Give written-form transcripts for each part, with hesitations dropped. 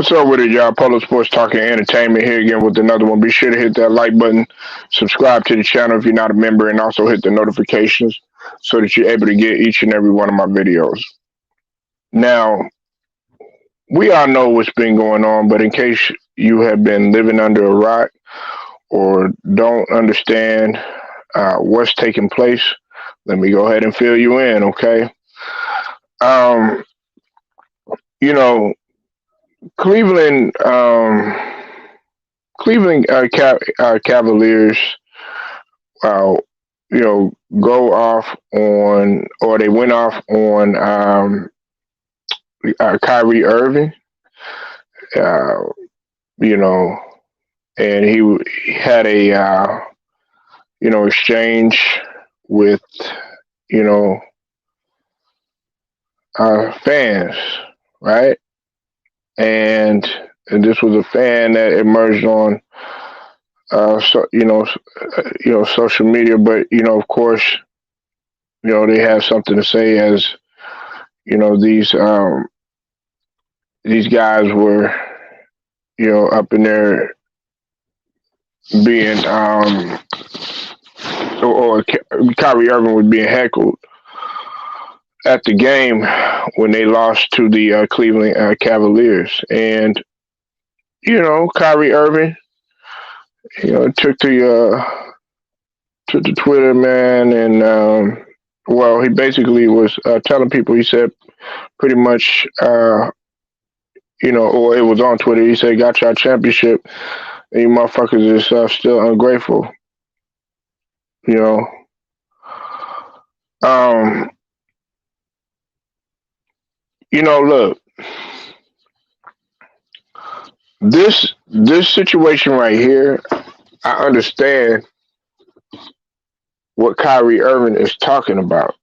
What's up with it, y'all? Polo Sports Talking Entertainment here again with another one. Be sure to hit that like button, subscribe to the channel if you're not a member, and also hit the notifications so that you're able to get each and every one of my videos. Now, we all know what's been going on, but in case you have been living under a rock or don't understand what's taking place, let me go ahead and fill you in, okay? Um, you know, Cleveland, Cleveland Cavaliers, uh, go off on, or they went off on Kyrie Irving, uh, you know, and he had a, exchange with, you know, fans, right? And, this was a fan that emerged on social media, but of course, they have something to say as these guys were up in there being or Kyrie Irving was being heckled at the game when they lost to the Cleveland Cavaliers, and Kyrie Irving took the Twitter, man, and well, he basically was telling people. He said pretty much, or it was on Twitter. He said, "Got y'all championship, and you motherfuckers is still ungrateful." You know, um, look, this situation right here, I understand what Kyrie Irving is talking about.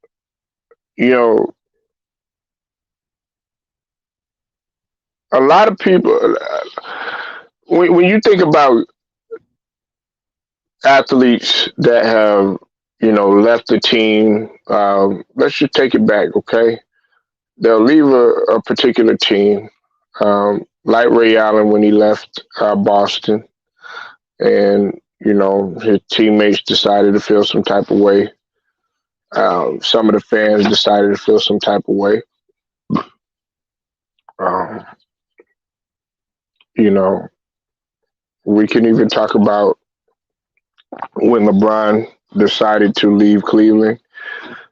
A lot of people, when you think about athletes that have, left the team, let's just take it back, okay? They'll leave a particular team, like Ray Allen when he left Boston, and his teammates decided to feel some type of way. Some of the fans decided to feel some type of way. Um, you know, we can even talk about when LeBron decided to leave Cleveland.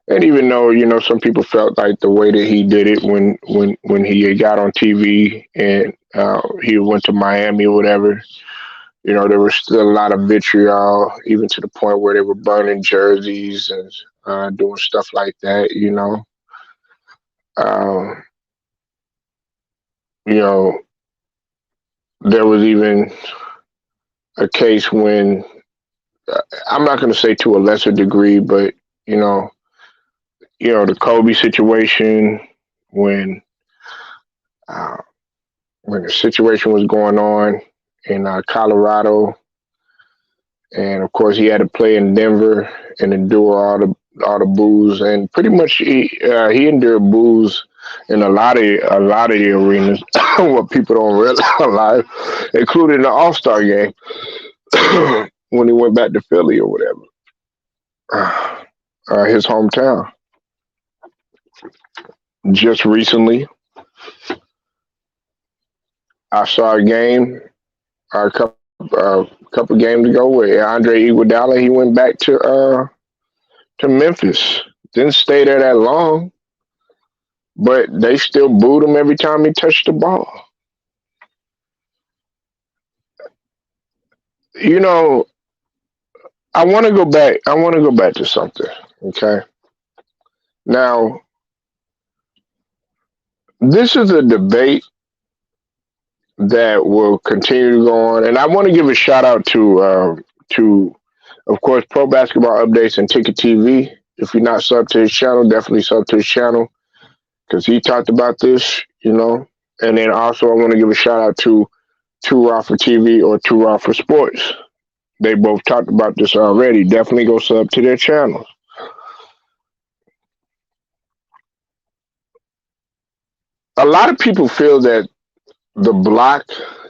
And even though some people felt like the way that he did it when he got on TV and he went to Miami or whatever, there was still a lot of vitriol, even to the point where they were burning jerseys and doing stuff like that. Um, you know, there was even a case when I'm not going to say to a lesser degree, but the Kobe situation when uh, when the situation was going on in Colorado, and of course he had to play in Denver and endure all the boos, and pretty much he endured boos in a lot of the arenas. What people don't realize, including the All-Star game when he went back to Philly or whatever, his hometown. Just recently, I saw a game a couple games ago where Andre Iguodala he went back to Memphis. Didn't stay there that long, but they still booed him every time he touched the ball. You know, I want to go back. I want to go back to something. Okay. Now, this is a debate that will continue to go on, and I want to give a shout out to, of course, Pro Basketball Updates and Ticket TV. If you're not subbed to his channel, definitely sub to his channel because he talked about this. And then also I want to give a shout out to Too Raw for TV or Too Raw for Sports. They both talked about this already. Definitely go sub to their channels. A lot of people feel that the block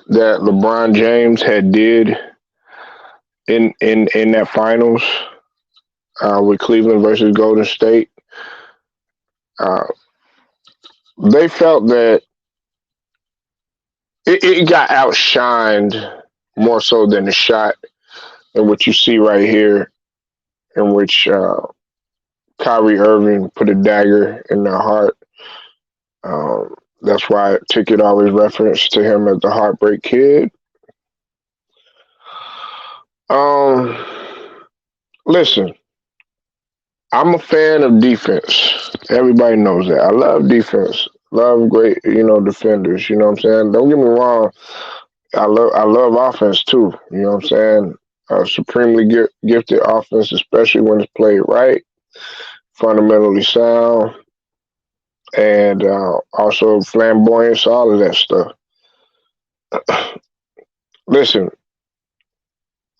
that LeBron James had did in that finals with Cleveland versus Golden State, uh, they felt that it got outshined more so than the shot, and what you see right here, in which Kyrie Irving put a dagger in their heart. That's why Ticket always referenced to him as the Heartbreak Kid. Um, Listen, I'm a fan of defense. Everybody knows that. I love defense. Love great, defenders. You know what I'm saying? Don't get me wrong. I love offense too. You know what I'm saying? Supremely gifted offense, especially when it's played right, fundamentally sound, and also flamboyance, all of that stuff. Listen,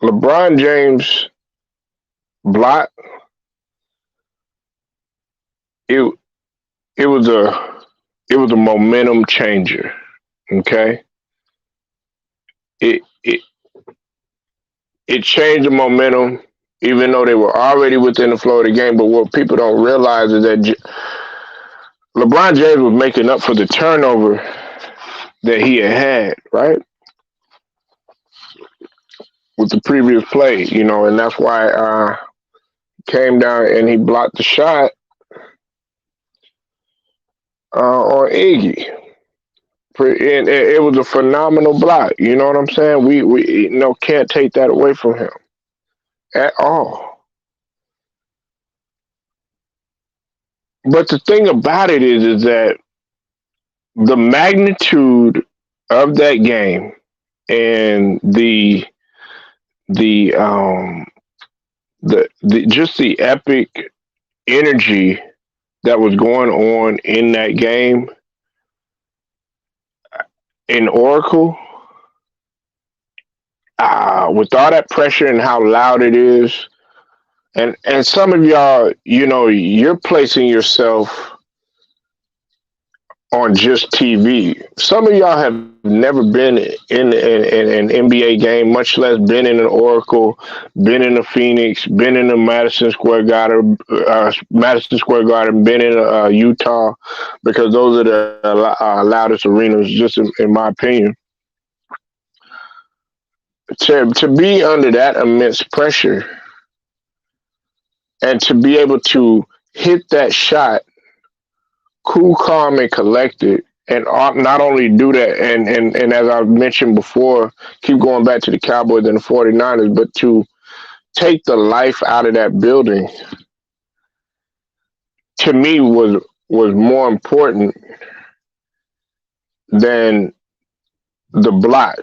LeBron James block, it it was a momentum changer. Okay, it it it changed the momentum, even though they were already within the flow of the game. But what people don't realize is that LeBron James was making up for the turnover that he had, right, with the previous play, and that's why came down and he blocked the shot on Iggy. And it was a phenomenal block. You know what I'm saying? We can't take that away from him at all. But the thing about it is that the magnitude of that game and the just the epic energy that was going on in that game in Oracle, with all that pressure and how loud it is, and some of y'all, you're placing yourself on just TV. Some of y'all have never been in an NBA game, much less been in an Oracle, been in a Phoenix, been in a Madison Square Garden, been in Utah, because those are the loudest arenas, just in my opinion. To be under that immense pressure and to be able to hit that shot cool, calm, and collected, and not only do that, and as I mentioned before, keep going back to the Cowboys and the 49ers, but to take the life out of that building, to me, was more important than the block.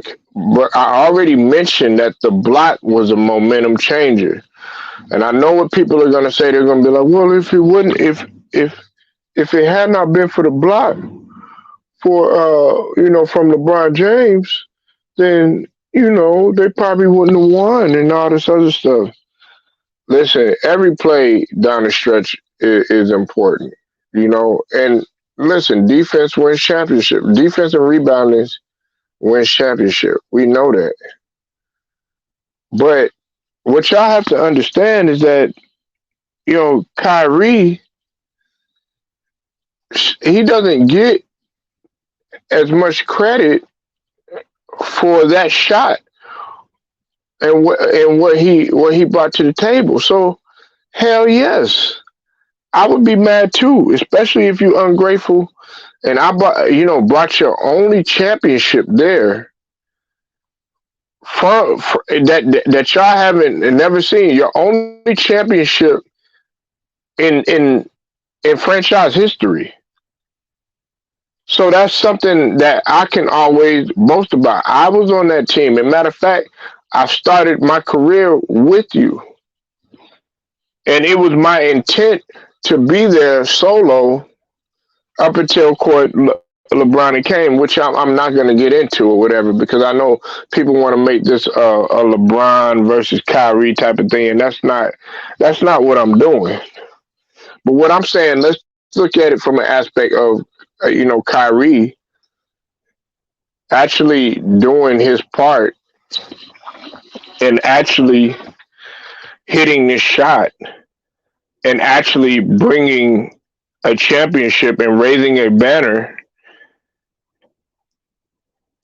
But I already mentioned that the block was a momentum changer. And I know what people are gonna say. They're gonna be like, well, if it had not been for the block for from LeBron James, then they probably wouldn't have won and all this other stuff. Listen, every play down the stretch is important, and listen, defense wins championship. Defense and rebounding wins championship. We know that. But what y'all have to understand is that, Kyrie, he doesn't get as much credit for that shot and what he brought to the table. So hell yes, I would be mad too, especially if you ungrateful and I brought your only championship there for that y'all haven't never seen, your only championship in franchise history. So that's something that I can always boast about. I was on that team. And matter of fact, I started my career with you. And it was my intent to be there solo up until LeBron came, which I'm not going to get into or whatever, because I know people want to make this a LeBron versus Kyrie type of thing, and that's not what I'm doing. But what I'm saying, let's look at it from an aspect of Kyrie. actually doing his part and actually hitting this shot and actually bringing a championship and raising a banner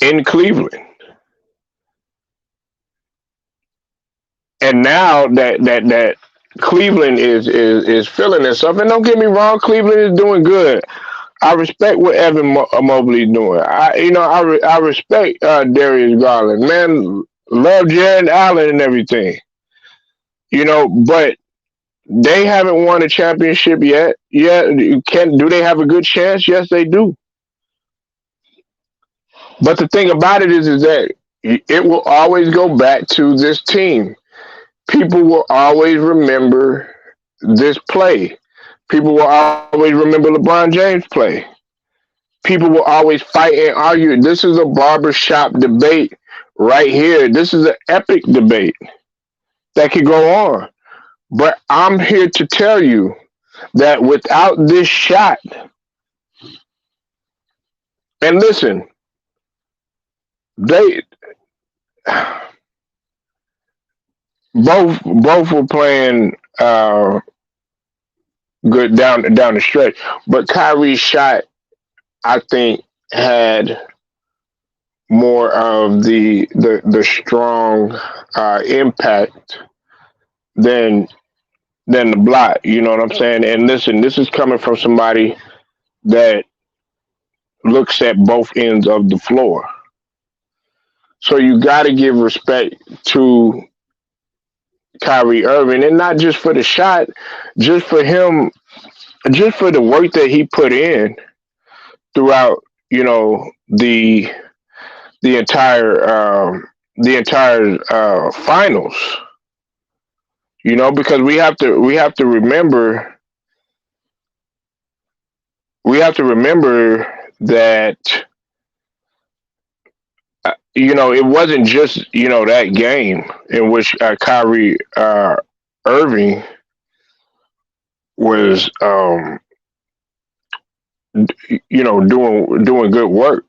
in Cleveland. And now that Cleveland is feeling itself, and don't get me wrong, Cleveland is doing good. I respect what Mobley is doing. I respect Darius Garland, man. Love Jared Allen and everything, but they haven't won a championship yet. Yeah, do they have a good chance? Yes, they do. But the thing about it is that it will always go back to this team. People will always remember this play. People will always remember LeBron James play. People will always fight and argue. This is a barbershop debate right here. This is an epic debate that could go on. But I'm here to tell you that without this shot, and listen, they both were playing good down the stretch, but Kyrie's shot, I think, had more of the strong impact than the block. You know what I'm saying? And listen, this is coming from somebody that looks at both ends of the floor. So you got to give respect to Kyrie Irving, and not just for the shot, just for him, just for the work that he put in throughout, the entire finals. Because we have to remember that it wasn't just that game in which Kyrie Irving was doing good work.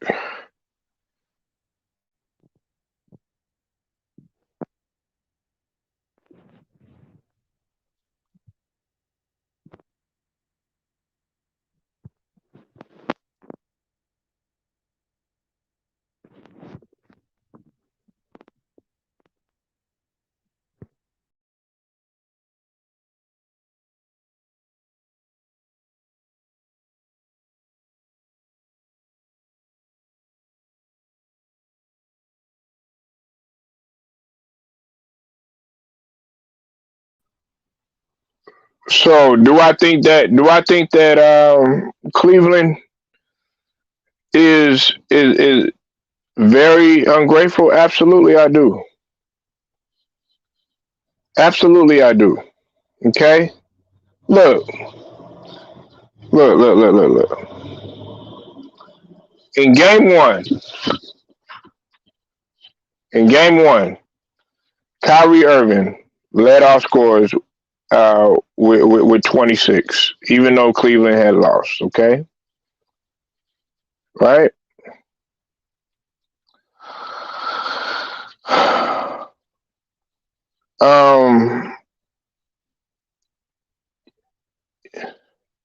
So do I think that Cleveland is very ungrateful? Absolutely, I do. Absolutely, I do. Okay, look, look. In game one, in game one, Kyrie Irving led off scorers with 26, even though Cleveland had lost. Okay, right? Um,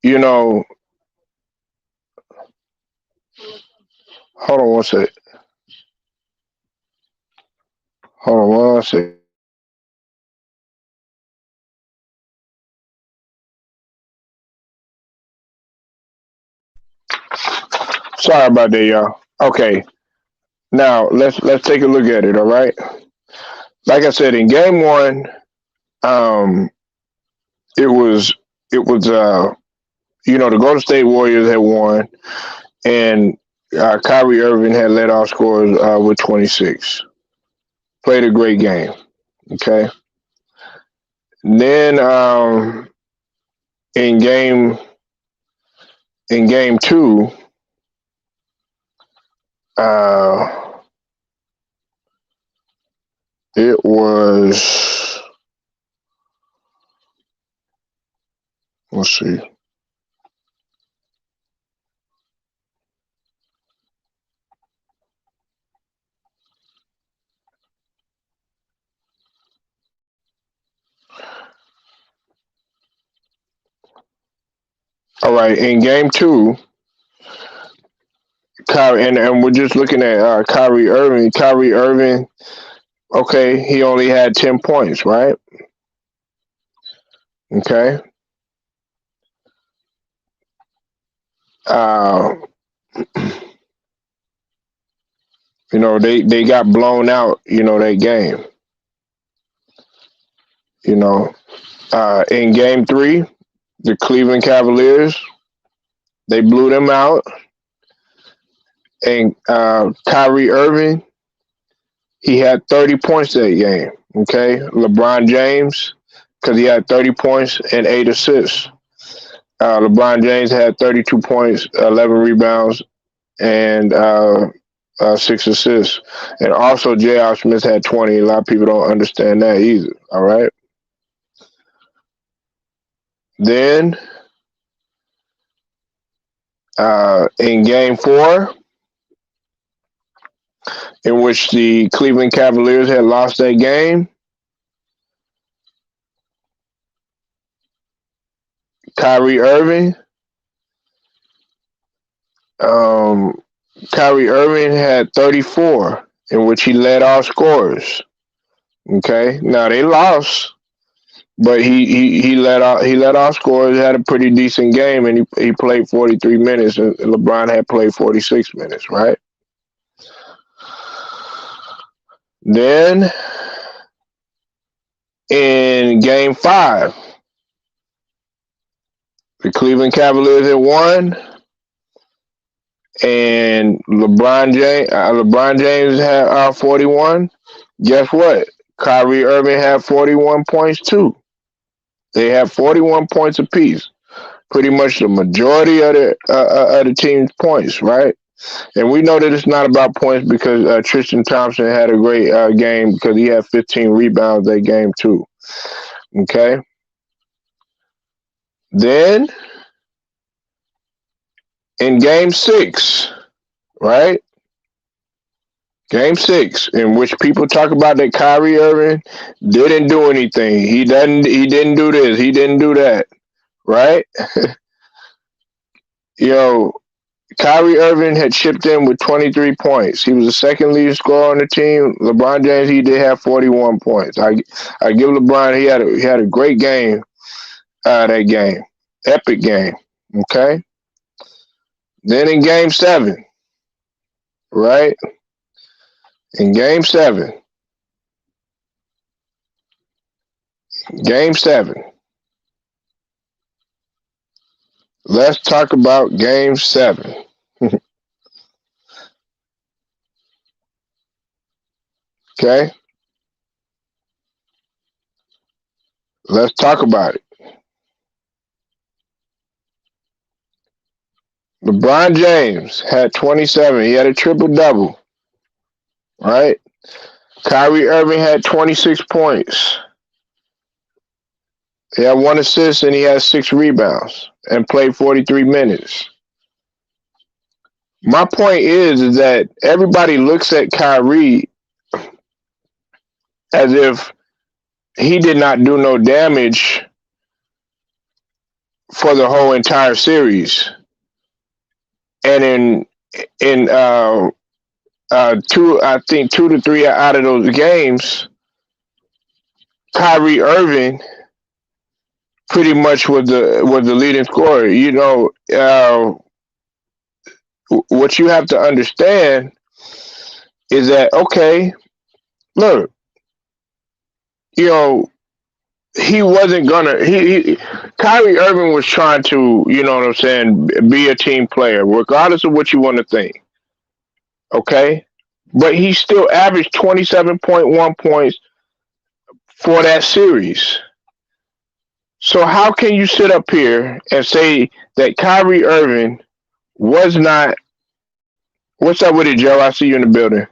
you know, hold on one sec. Hold on one sec. Sorry about that, y'all. Okay, now let's take a look at it. All right. Like I said, in game one, um, it was it was the Golden State Warriors had won, and Kyrie Irving had led all scorers with 26. Played a great game. Okay. Then in game in game two, uh, it was, let's see. right. In game two, Kyrie, and we're just looking at Kyrie Irving. Kyrie Irving, okay, he only had 10 points, right? Okay. Uh, they got blown out, that game. In game three, the Cleveland Cavaliers, they blew them out. And Kyrie Irving, he had 30 points that game. Okay. LeBron James, because he had 30 points and 8 assists. LeBron James had 32 points, 11 rebounds, and 6 assists. And also, J.R. Smith had 20. A lot of people don't understand that either. All right. Then, in game four, in which the Cleveland Cavaliers had lost that game, Kyrie Irving, had 34, in which he led all scorers. Okay, now they lost, but he led all scorers. Had a pretty decent game, and he played 43 minutes, and LeBron had played 46 minutes. Right. Then in game five, the Cleveland Cavaliers had won, and LeBron James had 41. Guess what? Kyrie Irving had 41 points too. They had 41 points apiece. Pretty much the majority of the team's points, right? And we know that it's not about points because Tristan Thompson had a great game because he had 15 rebounds that game too. Okay. Then in game six, right? Game six, in which people talk about that Kyrie Irving didn't do anything. He didn't do this. He didn't do that. Right? Kyrie Irving had chipped in with 23 points. He was the second leading scorer on the team. LeBron James, he did have 41 points. I give LeBron, he had a great game. That game, epic game. Okay. Then in game seven, right? In game seven, let's talk about game seven. Okay? Let's talk about it. LeBron James had 27. He had a triple-double. Right? Kyrie Irving had 26 points. He had 1 assist and he had 6 rebounds and played 43 minutes. My point is that everybody looks at Kyrie as if he did not do no damage for the whole entire series. And in 2 to 3 out of those games, Kyrie Irving pretty much was the leading scorer. What you have to understand is that, okay, look, he wasn't gonna. Kyrie Irving was trying to, be a team player, regardless of what you want to think. Okay, but he still averaged 27.1 points for that series. So how can you sit up here and say that Kyrie Irving was not? What's up with it, Joe? I see you in the building.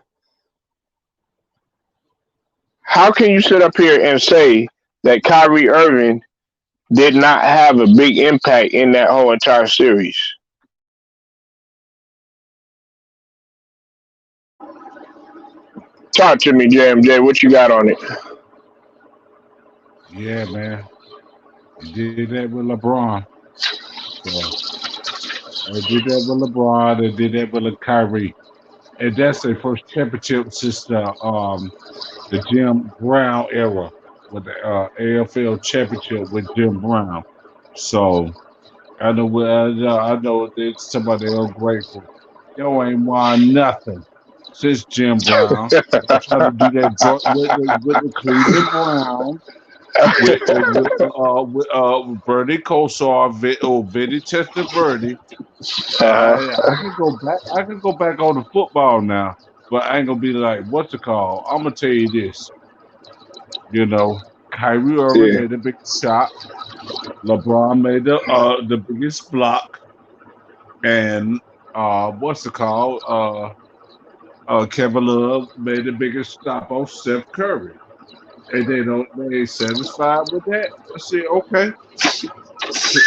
How can you sit up here and say that Kyrie Irving did not have a big impact in that whole entire series? Talk to me, JMJ. What you got on it? Yeah, man. He did that with LeBron. So They did that with LeBron. They did that with Kyrie, and that's their first championship since the Jim Brown era with the AFL championship with Jim Brown. So I know it's somebody ungrateful. Yo ain't won nothing since Jim Brown. They tried to do that joint with the Cleveland Browns with Bernie Kosar, Vinny Testaverde. Uh-huh. I can go back. I can go back on the football now, but I ain't gonna be like what's it called. I'm gonna tell you this. You know, Kyrie Irving Yeah. made the biggest shot. LeBron made the biggest block, and what's it called? Kevin Love made the biggest stop on Steph Curry, and they ain't satisfied with that. I said, okay,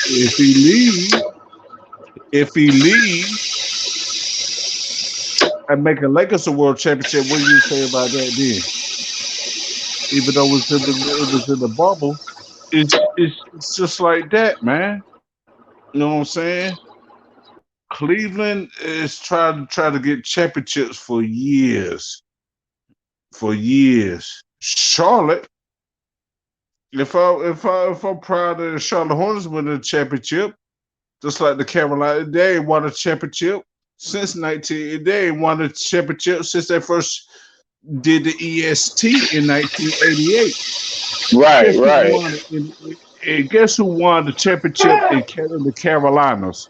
if he leave, if he leave and make a Lakers a world championship, what do you say about that then? Even though it was in the bubble, it's just like that, man. You know what I'm saying? Cleveland is trying to get championships for years. Charlotte, if I'm proud of the Charlotte Hornets winning the championship, just like the Carolina, they ain't won a championship since 19. They ain't won a championship since they first did the EST in 1988. Right, Guess who right. won it? Guess who won the championship in the Carolinas?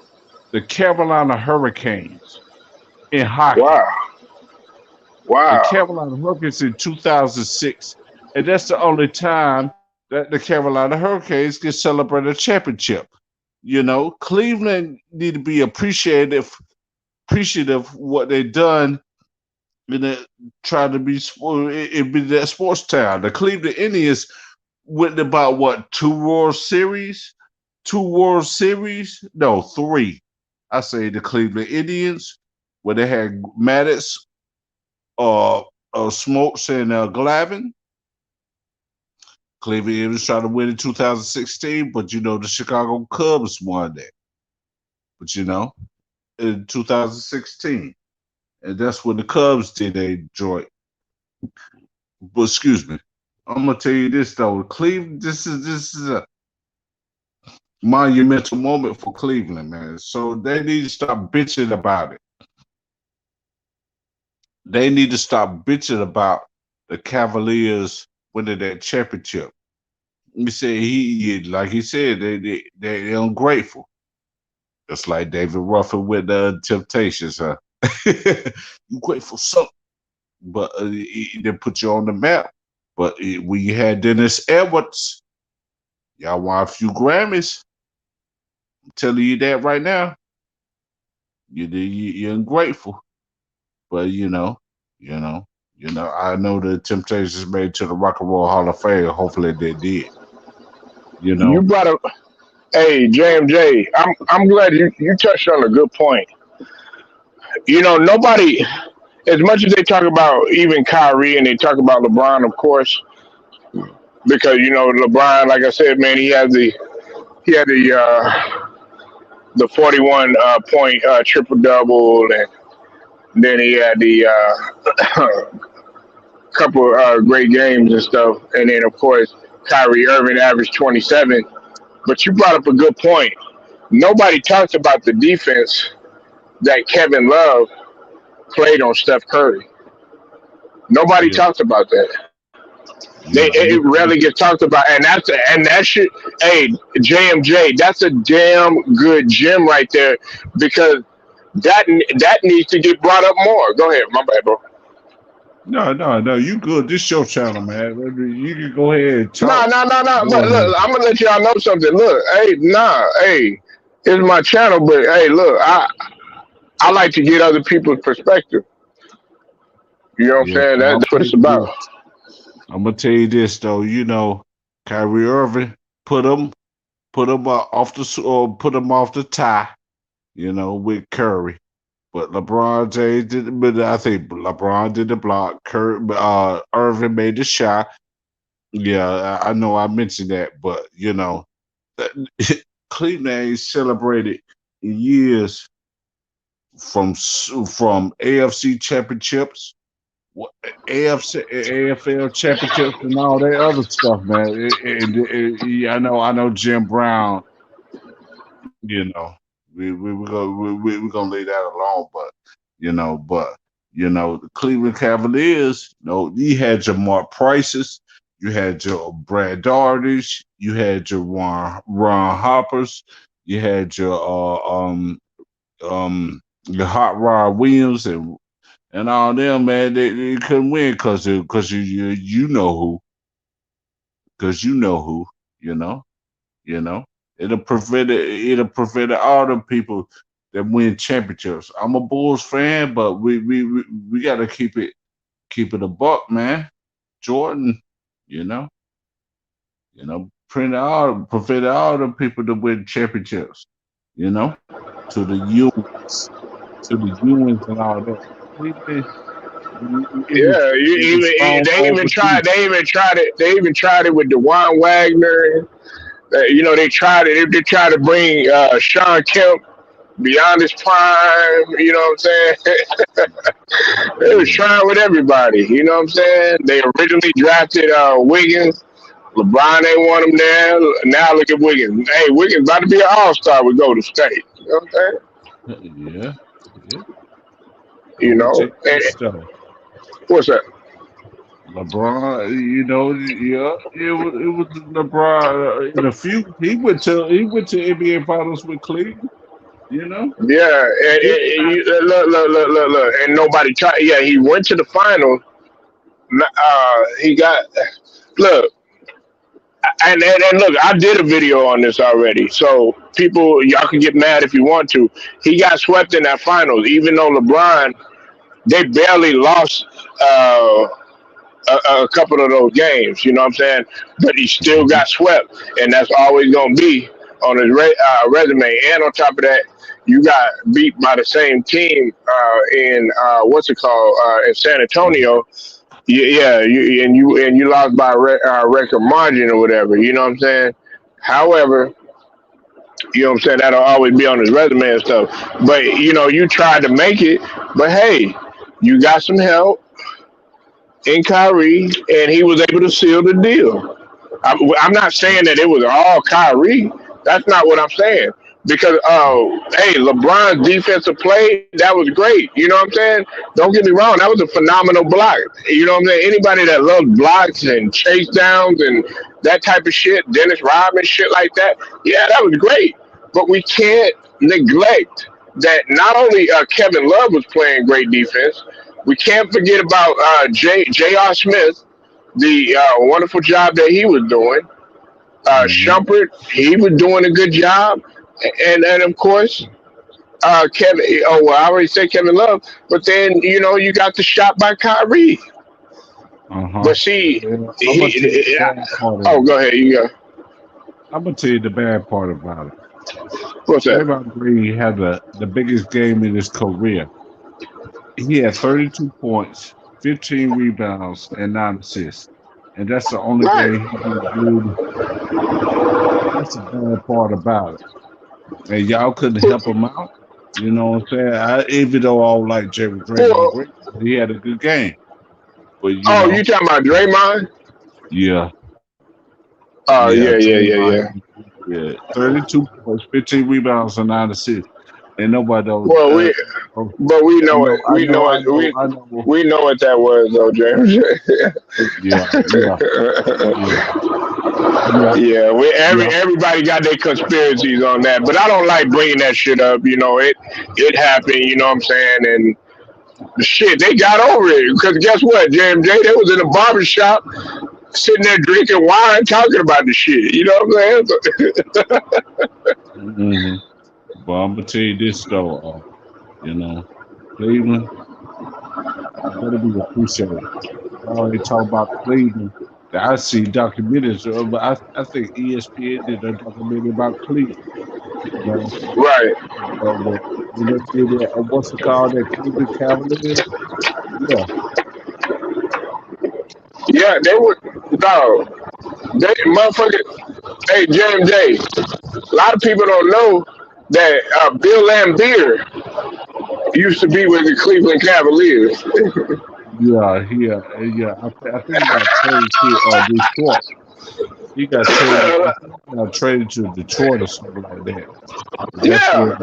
The Carolina Hurricanes in hockey. Wow. The Wow. Carolina Hurricanes in 2006, and that's the only time that the Carolina Hurricanes can celebrate a championship. You know, Cleveland need to be appreciative of what they done in the, trying to be it be that sports town. The Cleveland Indians went about what two World Series, no three. I say the Cleveland Indians where they had Maddox, uh, Smokes, and Glavine. Cleveland Indians tried to win in 2016, but you know the Chicago Cubs won that. But you know in 2016, and that's when the Cubs did a joint. But excuse me, I'm gonna tell you this though, Cleveland. This is a monumental moment for Cleveland, man. So they need to stop bitching about it. They need to stop bitching about the Cavaliers winning that championship. You say like he said, they're ungrateful. Just like David Ruffin with the Temptations, huh? You grateful son, but they put you on the map. But when you had Dennis Edwards, y'all won a few Grammys. I'm telling you that right now. You're ungrateful. But you know, I know the Temptations made it to the Rock and Roll Hall of Fame. Hopefully they did. You You know, brought up, hey, JMJ, I'm glad you touched on a good point. Nobody, as much as they talk about even Kyrie and they talk about LeBron, of course, because LeBron, like I said, man, he had the 41 point triple double, and then he had the couple great games and stuff, and then of course Kyrie Irving averaged 27. But you brought up a good point. Nobody talks about the defense that Kevin Love played on Steph Curry. Nobody yeah, talks about that. yeah. I'm It gonna tell rarely you, gets talked about, and that should. Hey, JMJ, that's a damn good gem right there, because that needs to get brought up more. Go ahead, my bad, bro. no. You good? This your channel, man. You can go ahead and Nah, talk. nah, nah, nah. Go But ahead. look, I'm gonna let y'all know something. Look, hey, nah, hey, it's my channel, but hey, look, I like to get other people's perspective. You know what I'm Yeah, saying? I'm That's what tell it's you about. this. I'm gonna tell you this though. Kyrie Irving put him put him off the tie. With Curry. But LeBron James did. But I think LeBron did the block. Irving made the shot. Yeah, I know I mentioned that, but that, Cleveland ain't celebrated in years. from AFC championships, AFL championships, and all that other stuff, man. Yeah, I know Jim Brown. You know, we gonna leave that alone, but the Cleveland Cavaliers. You had your Mark Prices, you had your Brad Daughters, you had your Ron Hoppers, you had your Hot Rod Williams and all them, man. They couldn't win because you know who, you know. You know, it'll prevent all the people that win championships. I'm a Bulls fan, but we gotta keep it a buck, man. Jordan, you know, prevent all the people to win championships. You know, to the Ewings, and all that. Yeah, It was strong they even tried. overdue. They even tried it with Dewan Wagner. They tried it. They tried to bring Sean Kemp beyond his prime. You know what I'm saying? They was Yeah. trying with everybody. You know what I'm saying? They originally drafted Wiggins. LeBron ain't want him there. Now look at Wiggins. Hey, Wiggins about to be an all-star with Golden State. You know what I'm saying? Yeah, yeah. You I'm gonna tell know. you And, this stuff. what's that? LeBron, yeah, it was LeBron in a few. He went to NBA Finals with Cleveland. You know, Yeah, big time. look, and nobody tried. Yeah, he went to the final. He got look, and look. I did a video on this already, so people, y'all can get mad if you want to. He got swept in that finals, even though LeBron, they barely lost a couple of those games. You know what I'm saying? But he still Mhm. got swept, and that's always gonna be on his resume. And on top of that, you got beat by the same team in what's it called in San Antonio. Yeah, you lost by record margin or whatever. You know what I'm saying? However, you know what I'm saying, that'll always be on his resume and stuff. But you tried to make it. But hey, you got some help in Kyrie, and he was able to seal the deal. I'm not saying that it was all Kyrie. That's not what I'm saying. Because hey, LeBron's defensive play, that was great. You know what I'm saying? Don't get me wrong, that was a phenomenal block. You know what I'm saying? Anybody that loves blocks and chase downs and that type of shit, Dennis Rodman shit like that, yeah, that was great. But we can't neglect that not only Kevin Love was playing great defense, we can't forget about J.R. Smith, the wonderful job that he was doing. Mhm. Shumpert, he was doing a good job, and of course Kevin. Oh well, I already said Kevin Love, but then you got the shot by Kyrie. Uh huh. But see, Well, I'm gonna tell you the he. bad part of Oh, it. go ahead. You go. I'm gonna tell you the bad part about it. What's that? Draymond Green had the biggest game in his career. He had 32 points, 15 rebounds, and 9 assists, and that's the only Right. game he did good. That's the bad part about it. And y'all couldn't help him out. You know what I'm saying? Even though I don't like Jerry Draymond Well, Green, he had a good game. But oh, you talking about Draymond? yeah, Oh yeah, yeah, yeah, yeah, Draymond, yeah. yeah, 32 points, 15 rebounds, and 9 assists. And nobody knows. Well, Oh, but we I know it. know, I know, I know, I know. We know what that was, though, James. Yeah, yeah, yeah, yeah. Yeah, Yeah. everybody got their conspiracies on that, but I don't like bringing that shit up. It happened. You know what I'm saying? And the shit, they got over it because guess what, JMJ? They was in a barber shop sitting there drinking wine, talking about the shit. You know what I'm saying? hmm But I'm gonna tell you this though, you know, Cleveland, you better be appreciated. I already talk about Cleveland. I see documentaries, but I think ESPN did a documentary about Cleveland. You know, Right. when they did that, what's it called, that Cleveland Cavaliers? Yeah. Yeah, they were. No, they motherfucker. Hey, JMJ. A lot of people don't know that Bill Lambier used to be with the Cleveland Cavaliers. I think he got traded to Detroit. He got traded. I think he got traded to Detroit or something like that. That's Yeah, where.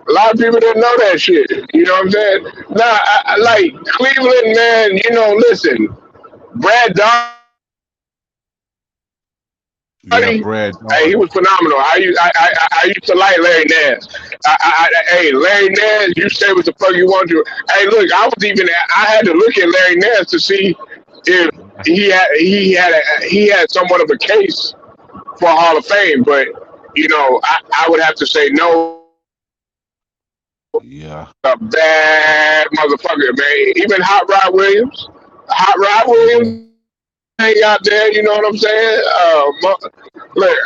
a lot of people didn't know that shit. You know what I'm saying? Nah, I like Cleveland, man. You know, listen, Brad Daugherty, Yeah, hey, Brad he Daugherty. was phenomenal. I used to like Larry Nance. Hey, Larry Nance, you say what the fuck you want to. Hey, look, I had to look at Larry Nance to see if he had somewhat of a case for Hall of Fame, but you know, I would have to say no. Yeah, A bad motherfucker, man. Even Hot Rod yeah, Williams hang out there. You know what I'm saying? Look,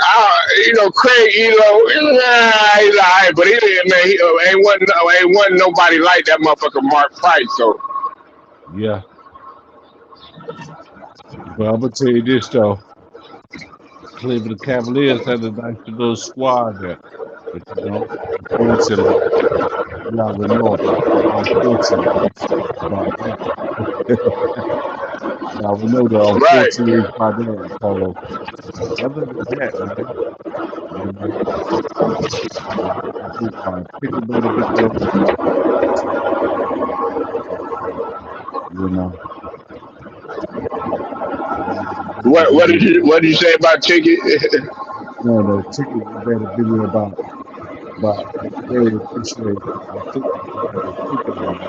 you know Craig Elo, he's alright, but he didn't, man. He ain't wasn't nobody like that motherfucker Mark Price. So yeah. But I'm gonna tell you this though, Cleveland Cavaliers had a nice little squad there, but unfortunately, you already know about the unfortunately about that. You already know the right. unfortunately about that, Polo. But other than that, man, you know, I think Pickett made a good run. You know, What did you say about Ticket? no, the ticket made a video about they appreciate. I think the ticket man.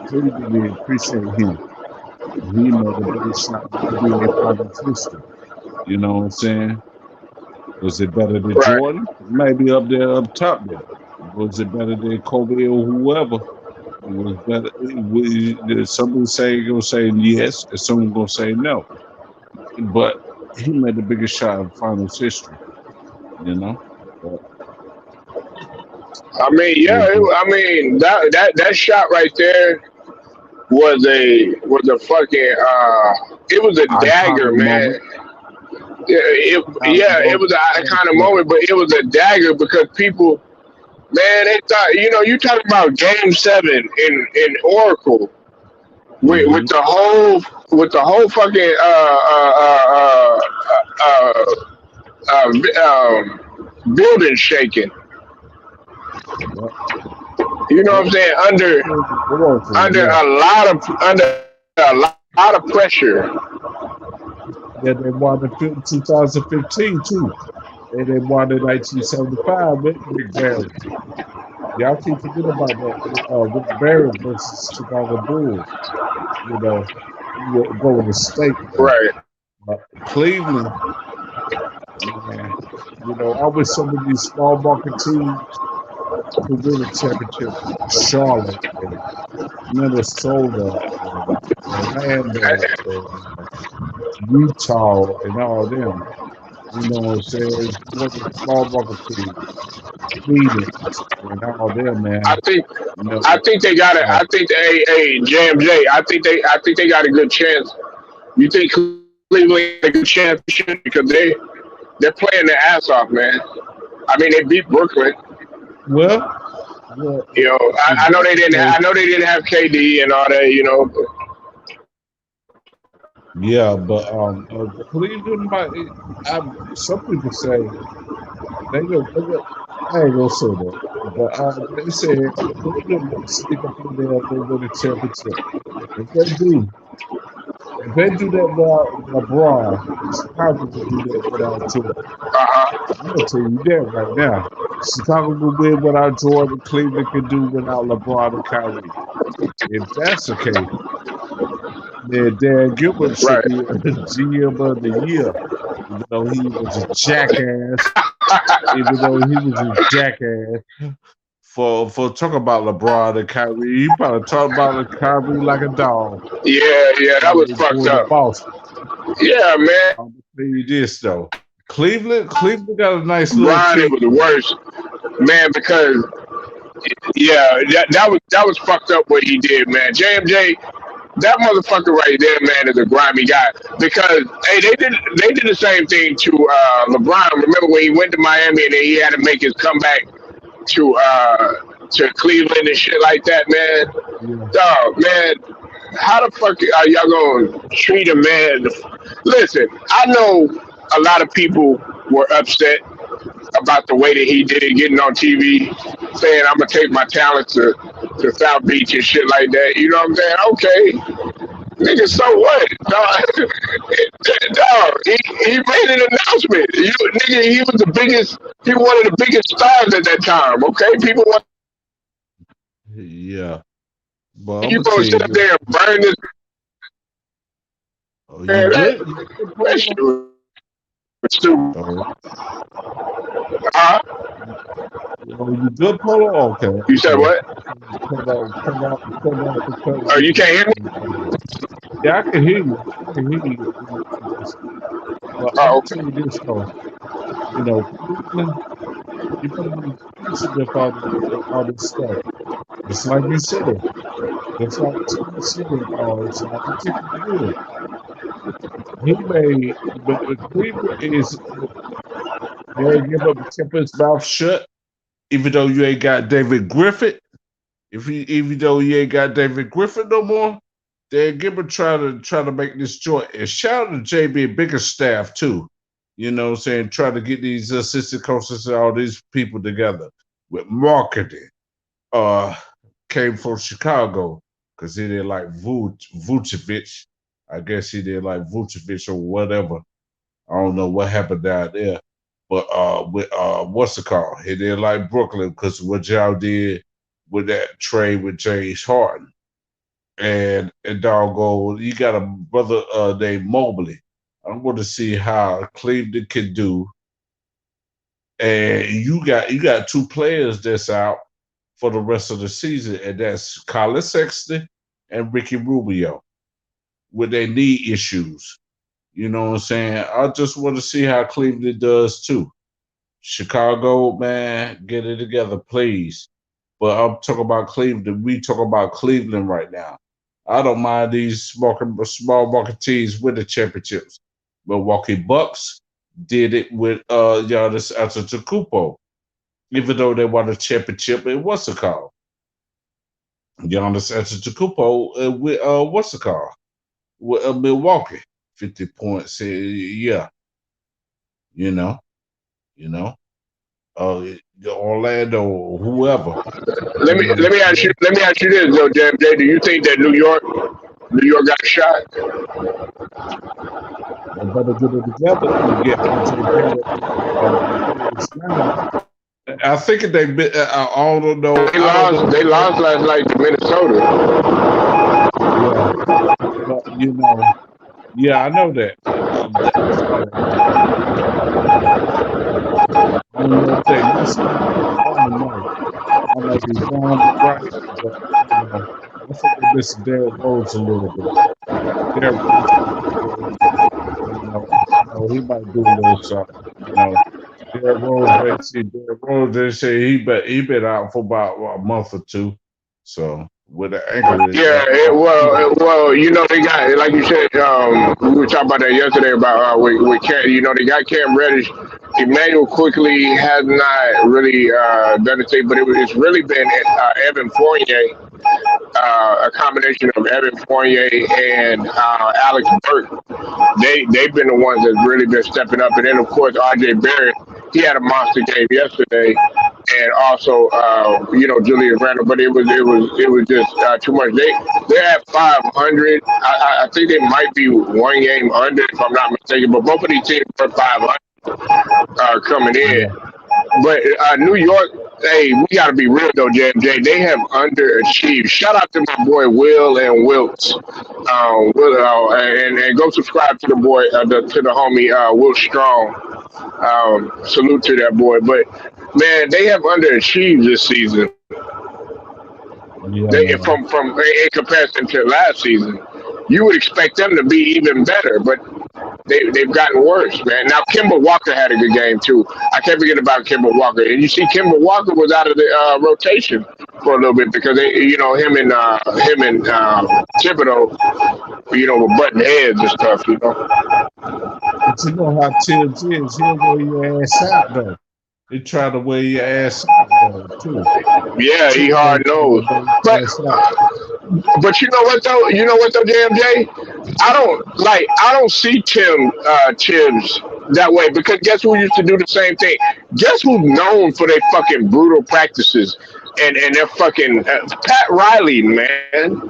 Cleveland they appreciate him. He made the biggest shot in NBA Finals history. You know what I'm saying? Was it better than Right. Jordan? Maybe up there, up top there. Was it better than Kobe or whoever? It was better. Some say gonna say yes, and some gonna say no. But he made the biggest shot in finals history. You know. But I mean, it yeah. was just That shot right there was a fucking it was a an dagger, iconic man. moment. Iconic Yeah, it moment. was an kind of moment, but it was a dagger because people, man, they thought, you know, you talk about Game 7 in Oracle with Mm-hmm. the whole fucking building shaking. Yep. You know what I'm Yep. saying? Oracle. Under Yeah. a lot of pressure. Yeah. They won in 2015 too. And they won in 1975 with Rick Barry. Y'all keep forgetting about that. Rick Barry versus Chicago Bulls. You know, go to state there. Right. Cleveland, man. I wish some of these small market teams could win a championship. Charlotte and Minnesota and Orlando and Utah and all them. You know what I'm saying? One of the small market teams, Phoenix and all them, I man. think You know, I think they got it. uh, I think hey JMJ. I think they got a good chance. You think Cleveland got a good chance this year because they're playing their ass off, man. I mean, they beat Brooklyn. well, well, You know, if I know that's they the didn't. case, I know they didn't have KD and all that. You know, yeah, but Cleveland might. Some people say they go. I ain't gonna say that, but they say Cleveland might sneak up in there if they win a championship. If they do, if they do that without LeBron, Chicago will do that without Jordan. uh-huh. I'm gonna tell you that right now. Chicago will win without Jordan. Cleveland can do without LeBron and Kyrie. If that's the case, then Dan Gilbert should Right. be a GM of the year. Even though he was a jackass, even though he was a jackass for talking about LeBron and Kyrie, he probably talked about Kyrie like a dog. Yeah, that was fucked Going to up. Boston. Yeah, man. I'm gonna tell you this though. Cleveland got a nice little Brian, it team was the though. worst, man. Because yeah, that was fucked up what he did, man. JMJ, that motherfucker right there, man, is a grimy guy. Because hey, they did the same thing to LeBron. Remember when he went to Miami and then he had to make his comeback to Cleveland and shit like that, man. Yeah. Dog, man, how the fuck are y'all gonna treat a man? Listen, I know a lot of people were upset about the way that he did it, getting on TV, saying I'm gonna take my talent to South Beach and shit like that. You know what I'm saying? Okay, nigga, so what? Dog, dog he made an announcement. Nigga, he was the biggest. He was one of the biggest stars at that time. Okay, people want Yeah. But I'm you gonna gonna tell sit you up this. there and burn this Oh, you man. good? You good, That shit Polo? was stupid. Oh, Uh, oh, you good, Polo? Okay, you said okay. what? Cut out the cut Oh, you. you can't hear me? Yeah, I can hear you. I can hear you. But I'm Oh, gonna tell okay. you this though. You know, Cleveland, you better be sensitive all this stuff. It's like you said. It's like Tennessee it's like the chicken good. He may, but Cleveland is they ain't give up kept his mouth shut, even though you ain't got David Griffith. Even though you ain't got David Griffith no more, they give him try to make this joint. And shout out to JB Bigger staff too. You know what I'm saying? Try to get these assistant coaches and all these people together with marketing. Uh Came from Chicago because he didn't like Vucevic. I guess he didn't like Vucevic or whatever. I don't know what happened down there. But with what's it called? He didn't like Brooklyn because what y'all did with that trade with James Harden. And doggone, you got a brother named Mobley. I want to see how Cleveland can do. And you got two players that's out for the rest of the season, and that's Colin Sexton and Ricky Rubio with their knee issues. You know what I'm saying? I just want to see how Cleveland does too. Chicago, man, get it together, please. But I'm talking about Cleveland. We talk about Cleveland right now. I don't mind these small market teams winning championships. Milwaukee Bucks did it with Giannis Antetokounmpo, even though they won a championship. And what's it called? Giannis Antetokounmpo with what's it called? With Milwaukee, 50 points. Yeah, you know, you know, uh, Orlando, whoever. Let You me know what let I'm me ask you saying? let me ask you this though, JMJ. Do you think that New York got a shot? They better get it together and get RJ Barrett Julius Randle. I think they been. I don't know. They I don't know lost. if They they. lost last night to Minnesota. Yeah, but yeah, I know that. I saw that. I don't know if they missing. I don't know. I might be wrong or right, but I think they missing Derrick Rose a little bit. Derrick Rose might be a little, he might do a little something. Derrick Rose, they say he been out for about a month or two. So with the ankle, Yeah, they got like you said. We were talking about that yesterday about with Cam. They got Cam Reddish. Emmanuel quickly has not really done the thing, but it's really been Evan Fournier, a combination of Evan Fournier and Alex Burke. They've been the ones that's really been stepping up, and then of course R.J. Barrett. He had a monster game yesterday, and also Julius Randle, but it was just too much. They're at 500. I think they might be one game under if I'm not mistaken, but both of these teams are 500 coming in. yeah, But New York, hey, we got to be real though, JMJ. They have underachieved. Shout out to my boy Will and Wilts. And go subscribe to the boy, to the homie Will Strong. Salute to that boy. But man, they have underachieved this season. yeah, They man. from in comparison to last season. You would expect them to be even better, but they've gotten worse, man. Now Kimber Walker had a good game too. I can't forget about Kimber Walker. And you see, Kimber Walker was out of the rotation for a little bit because him and Thibodeau, were butting heads and stuff. But you know how Tibbs is. He'll wear your ass out though. He tried to wear your ass out though too. Yeah, he hard Timberlake tried to nosed. wear But your ass out. but you know what though? You know what though, JMJ? I don't see Tibbs that way because guess who used to do the same thing? Guess who's known for their fucking brutal practices and their fucking Pat Riley, man.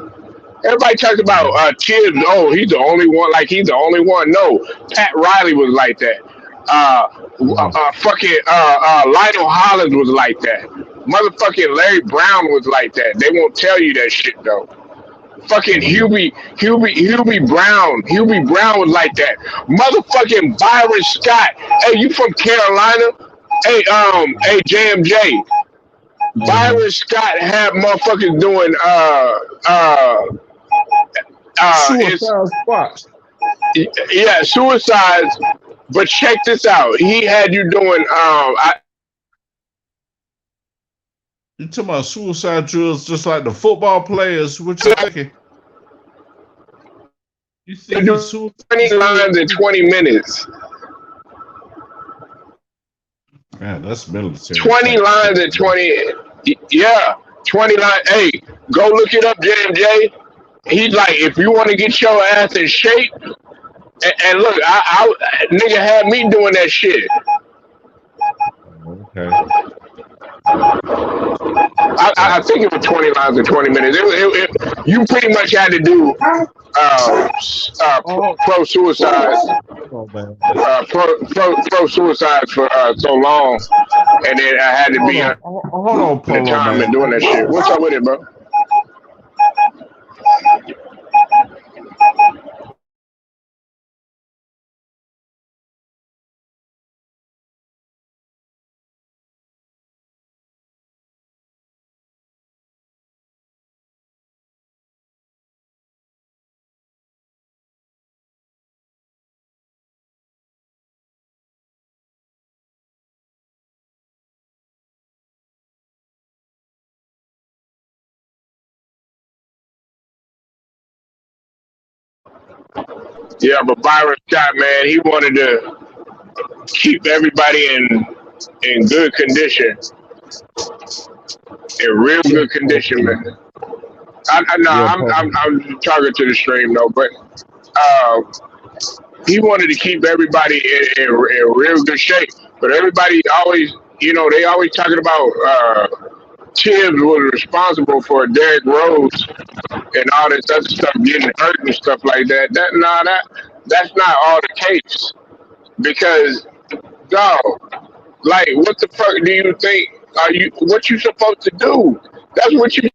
Everybody talks about Tibbs. Oh, he's the only one. Like he's the only one. No, Pat Riley was like that. Uh, Yeah. fucking Lionel Hollins was like that. Motherfucking Larry Brown was like that. They won't tell you that shit though. Fucking Mhm. Hubie Brown was like that. Motherfucking Byron Scott. Hey, you from Carolina? Hey, JMJ. Uh-huh. Byron Scott had motherfuckers doing it's Suicide spots. yeah suicides. But check this out. He had you doing You talking about suicide drills just like the football players? What you thinking? You I thinking do suicide 20 drills? lines in 20 minutes. Man, that's military 20 type shit. lines in 20. Yeah, 20 lines. Hey, go look it up, JMJ. He's like, if you want to get your ass in shape, and look, nigga had me doing that shit. Okay. I think it was 20 lines in 20 minutes. You pretty much had to do Oh, pro suicides, oh man. pro suicides for so long, and then I had to Hold be on. on Hold on, the Polo time and man. doing that shit. What's up with it, bro? Yeah, but Byron Scott, man, he wanted to keep everybody in good condition, in real Yeah, good condition, man. No, yeah, Polo. I'm talking to the stream though, but uh, he wanted to keep everybody in real good shape. But everybody always, they always talking about Tibbs was responsible for Derrick Rose and all this other stuff getting hurt and stuff like that. That's not all the case because dog, like what the fuck do you think? Are you what you supposed to do? That's what you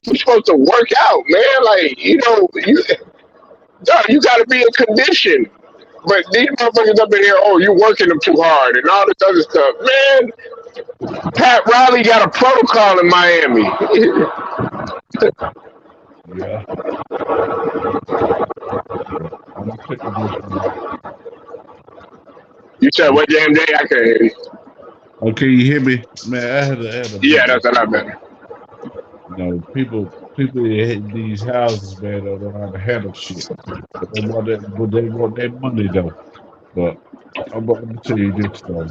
are supposed to work out, man. Like dog, you got to be in condition. But these motherfuckers up in here, oh, you working them too hard and all this other stuff. Man, Pat Riley got a protocol in Miami. Yeah. I'm gonna take this one. You said what, JMJ? I can't hear you. Okay, you hear me? Man, I had a Yeah, meeting. that's a lot better. People in these houses, man, don't know how to handle shit. But they want that money though. But I'm gonna tell you this though.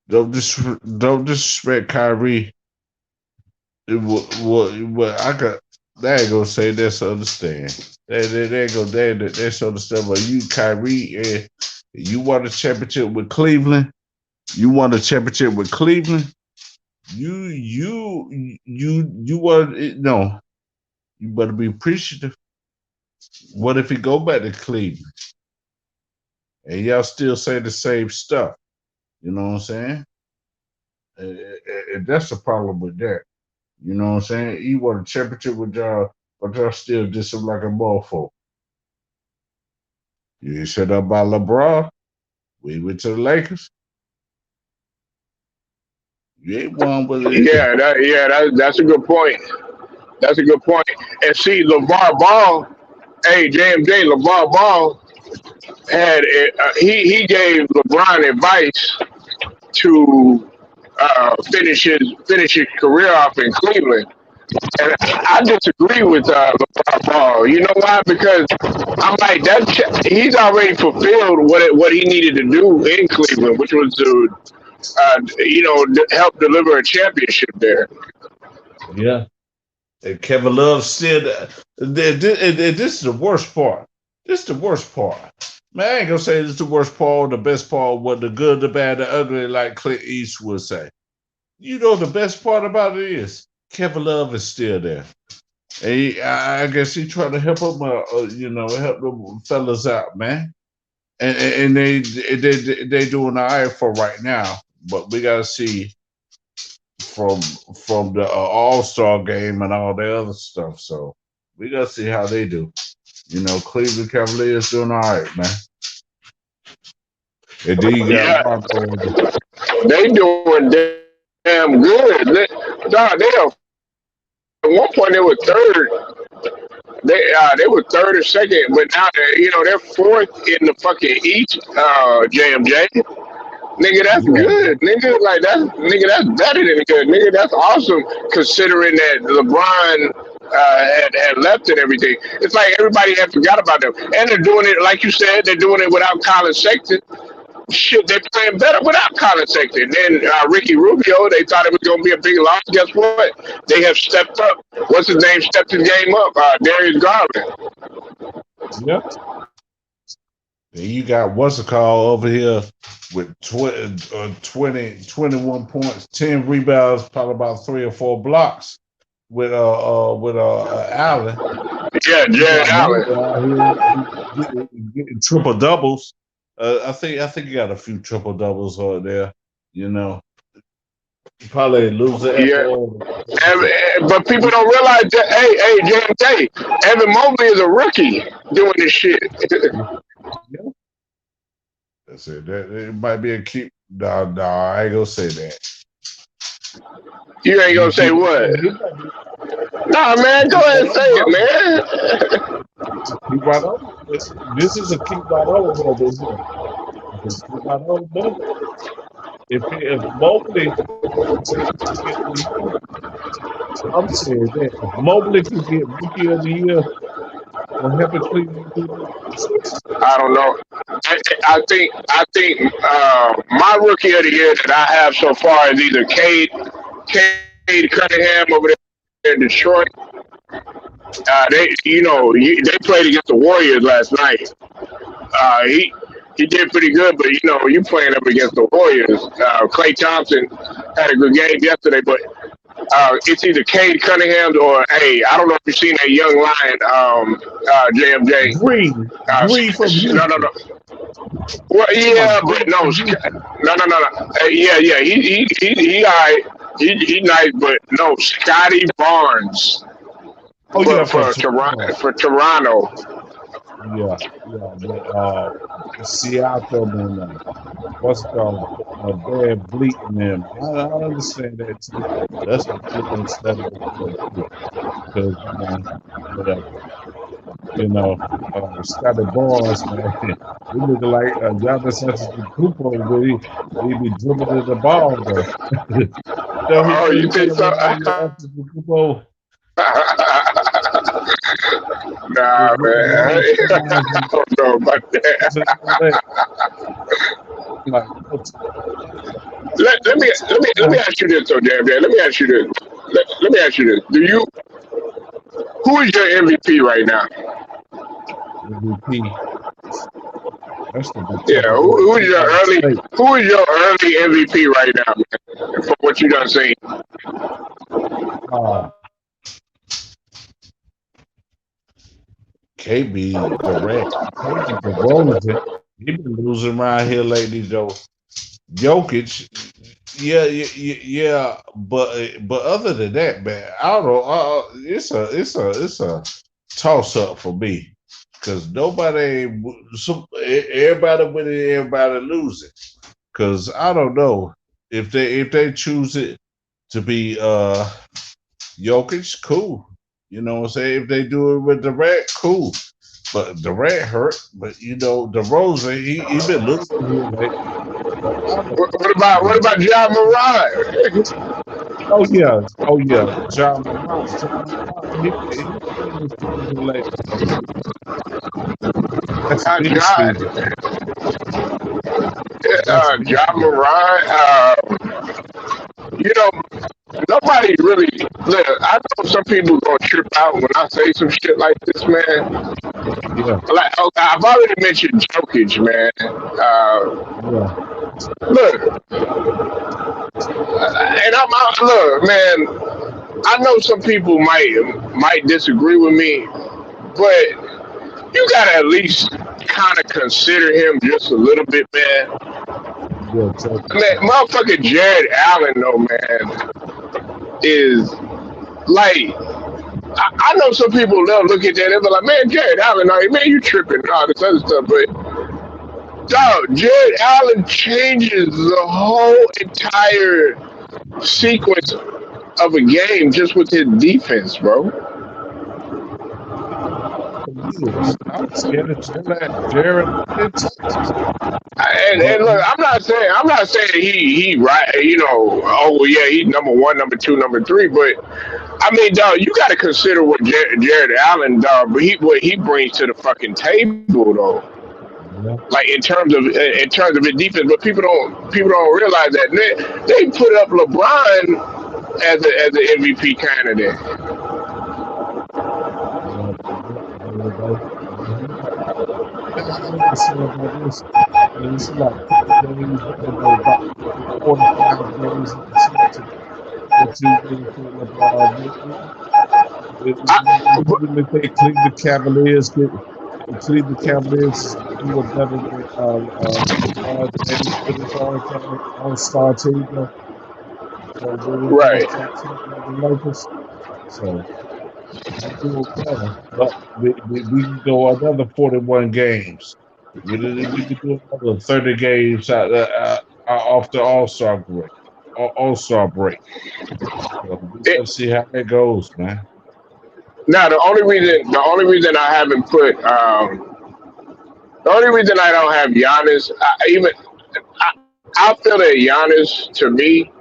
Don't disrespect Kyrie. What I got? They ain't gonna say that's understand. That's understand. But you, Kyrie, you won a championship with Cleveland. You won a championship with Cleveland. You want it? No, you better be appreciative. What if he go back to Cleveland and y'all still say the same stuff? You know what I'm saying? And that's the problem with that. You know what I'm saying? He won a championship with y'all, but y'all still did some like a mofo. You ain't said that about LeBron. We went to the Lakers. You ain't won with it. That's a good point. That's a good point. And see, LeVar Ball, hey JMJ, LeVar Ball had he gave LeBron advice to finish his career off in Cleveland. And I disagree with LeBron Ball. You know why? Because I'm like he's already fulfilled what he needed to do in Cleveland, which was to help deliver a championship there. Yeah. And Kevin Love still. This is the worst part. This is the worst part. Man, I ain't gonna say this is the worst part or the best part. What the good, the bad, the ugly, like Clint Eastwood would say. You know the best part about it is Kevin Love is still there. And I guess he trying to help them, help them fellas out, man. And they doing all right for right now. But we gotta see from the All-Star game and all the other stuff. So we gotta see how they do. Cleveland Cavaliers doing all right, man. And then you got Yeah, Rondo. they doing damn good. They at one point they were third. They were third or second, but now they're fourth in the fucking East. JMJ, nigga, that's Yeah, good. Nigga, like that's better than good. Nigga, that's awesome considering that LeBron had left and everything. It's like everybody had forgot about them, and they're doing it like you said. They're doing it without Colin Sexton. Shit, they're playing better without Colin Sexton. Then Ricky Rubio, they thought it was going to be a big loss. Guess what? They have stepped up. What's his name? Stepped his game up. Darius Garland. yeah. And you got what's it called over here with 21 points, 10 rebounds, probably about 3 or 4 blocks with Allen. Yeah, You Jared got Allen. Miller out here getting triple doubles. I think you got a few triple doubles out there. You probably lose it. Yeah. But people don't realize that, hey, JMJ, Evan Mobley is a rookie doing this shit. Yeah, that's it. It might be a keep. No, I ain't gonna say that. You ain't going to say what? Nah, man, go ahead and say it, man. Keep right on. This is a keep right on over here. Keep right on, brother. If Mobley, I'm saying that if Mobley could get rookie of the year or help it Cleveland do that. I don't know. I think my rookie of the year that I have so far is either Cade Cunningham over there in Detroit. They played against the Warriors last night. He did pretty good, but you playing up against the Warriors. Klay Thompson had a good game yesterday, but it's either Cade Cunningham or I don't know if you've seen that young lion, JMJ. Green from Houston. No. Well, yeah, but no. Yeah. He all right. He nice, but no, Scotty Barnes for Toronto. Yeah. Seattle and what's it called? Brad Bleak and them. I understand that too. That's a different stuff because whatever. Scotty Barnes, man, he looking like Giannis Antetokounmpo, but he be dribbling the ball though. You think so? Nah, man. I don't know about that. Let me ask you this, though, damn. Let me ask you this. Let me ask you this. Who is your MVP right now? MVP. Yeah, who is your early MVP right now, man? For what you done seen? KB Durant, KB DeRozan, he been losing around here lately though. Jokic, yeah, but other than that, man, I don't know. It's a toss up for me because everybody winning, everybody losing. Because I don't know if they choose it to be Jokic, cool. You know what I'm saying? If they do it with Durant, cool. But Durant hurt. But DeRozan, he been losing here lately. What about John Morant? Oh yeah. John Morant, he finished season late. That's mid season. John, That's mid John season. Moran, you know, nobody really. Look, I know some people gonna trip out when I say some shit like this, man. Yeah, Like, okay, I've already mentioned Jokic, man. yeah, Look, and look, man. I know some people might disagree with me, but you gotta at least kind of consider him just a little bit, man. yeah, Joker. Man, motherfucking Jared Allen, though, man, is like I know some people they'll look at that and be like, man, Jared Allen, man, you tripping and all this other stuff, but dog, Jared Allen changes the whole entire sequence of a game just with his defense, bro. For years. I was scared of Jared in Texas. But And look, I'm not saying he right, oh well, yeah, he's number one, number two, number three, but I mean, dog, you got to consider what Jared Allen, dog, but what he brings to the fucking table, though. yeah, Like in terms of his defense, but people don't realize that they put up LeBron as an MVP candidate. yeah, everybody. Mhm. I like to say about this. It's like 50 games, about 45 games in the season. What you really think LeBron did? I, You really think Cleveland Cavaliers the Cleveland Cavaliers do a better than LeBron James with his all-star team with his right. all-star team with the Lakers? So we do it better, but we can go another 41 games. We can do another 30 games off the All-Star break. So we It, gotta see how that goes, man. Now the only reason I haven't put the only reason I don't have Giannis, I feel that Giannis, to me,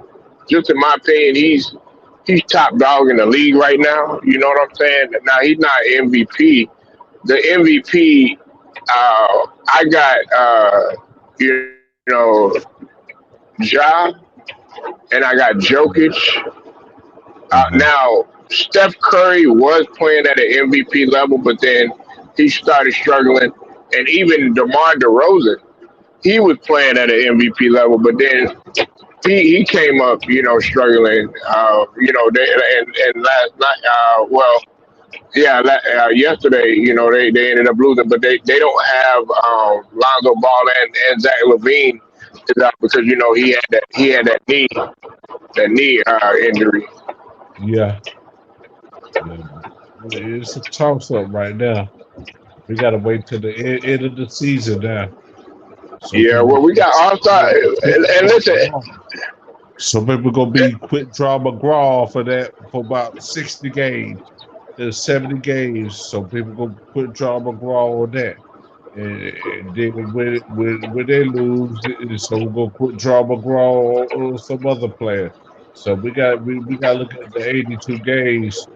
just in my opinion, he's top dog in the league right now. You know what I'm saying? Now he's not MVP. The MVP, I got, you know, Ja, and I got Jokic. Hmm. Now Steph Curry was playing at an MVP level, but then he started struggling, and even DeMar DeRozan, he was playing at an MVP level, but then he came up, struggling. And last night, yeah, yesterday, they ended up losing, but they don't have Lonzo Ball and Zach Levine is out because he had that knee injury. Yeah, yeah. It's a toss up right now. We gotta wait till the end of the season now. So Yeah, people well, we got All Star, and listen, some people gonna be quit draw McGraw for that for about 60 games. There's 70 games, so people gonna quit draw McGraw on that. And then when they lose, so we're gonna quit draw McGraw or some other player. So we got to look at the 82 games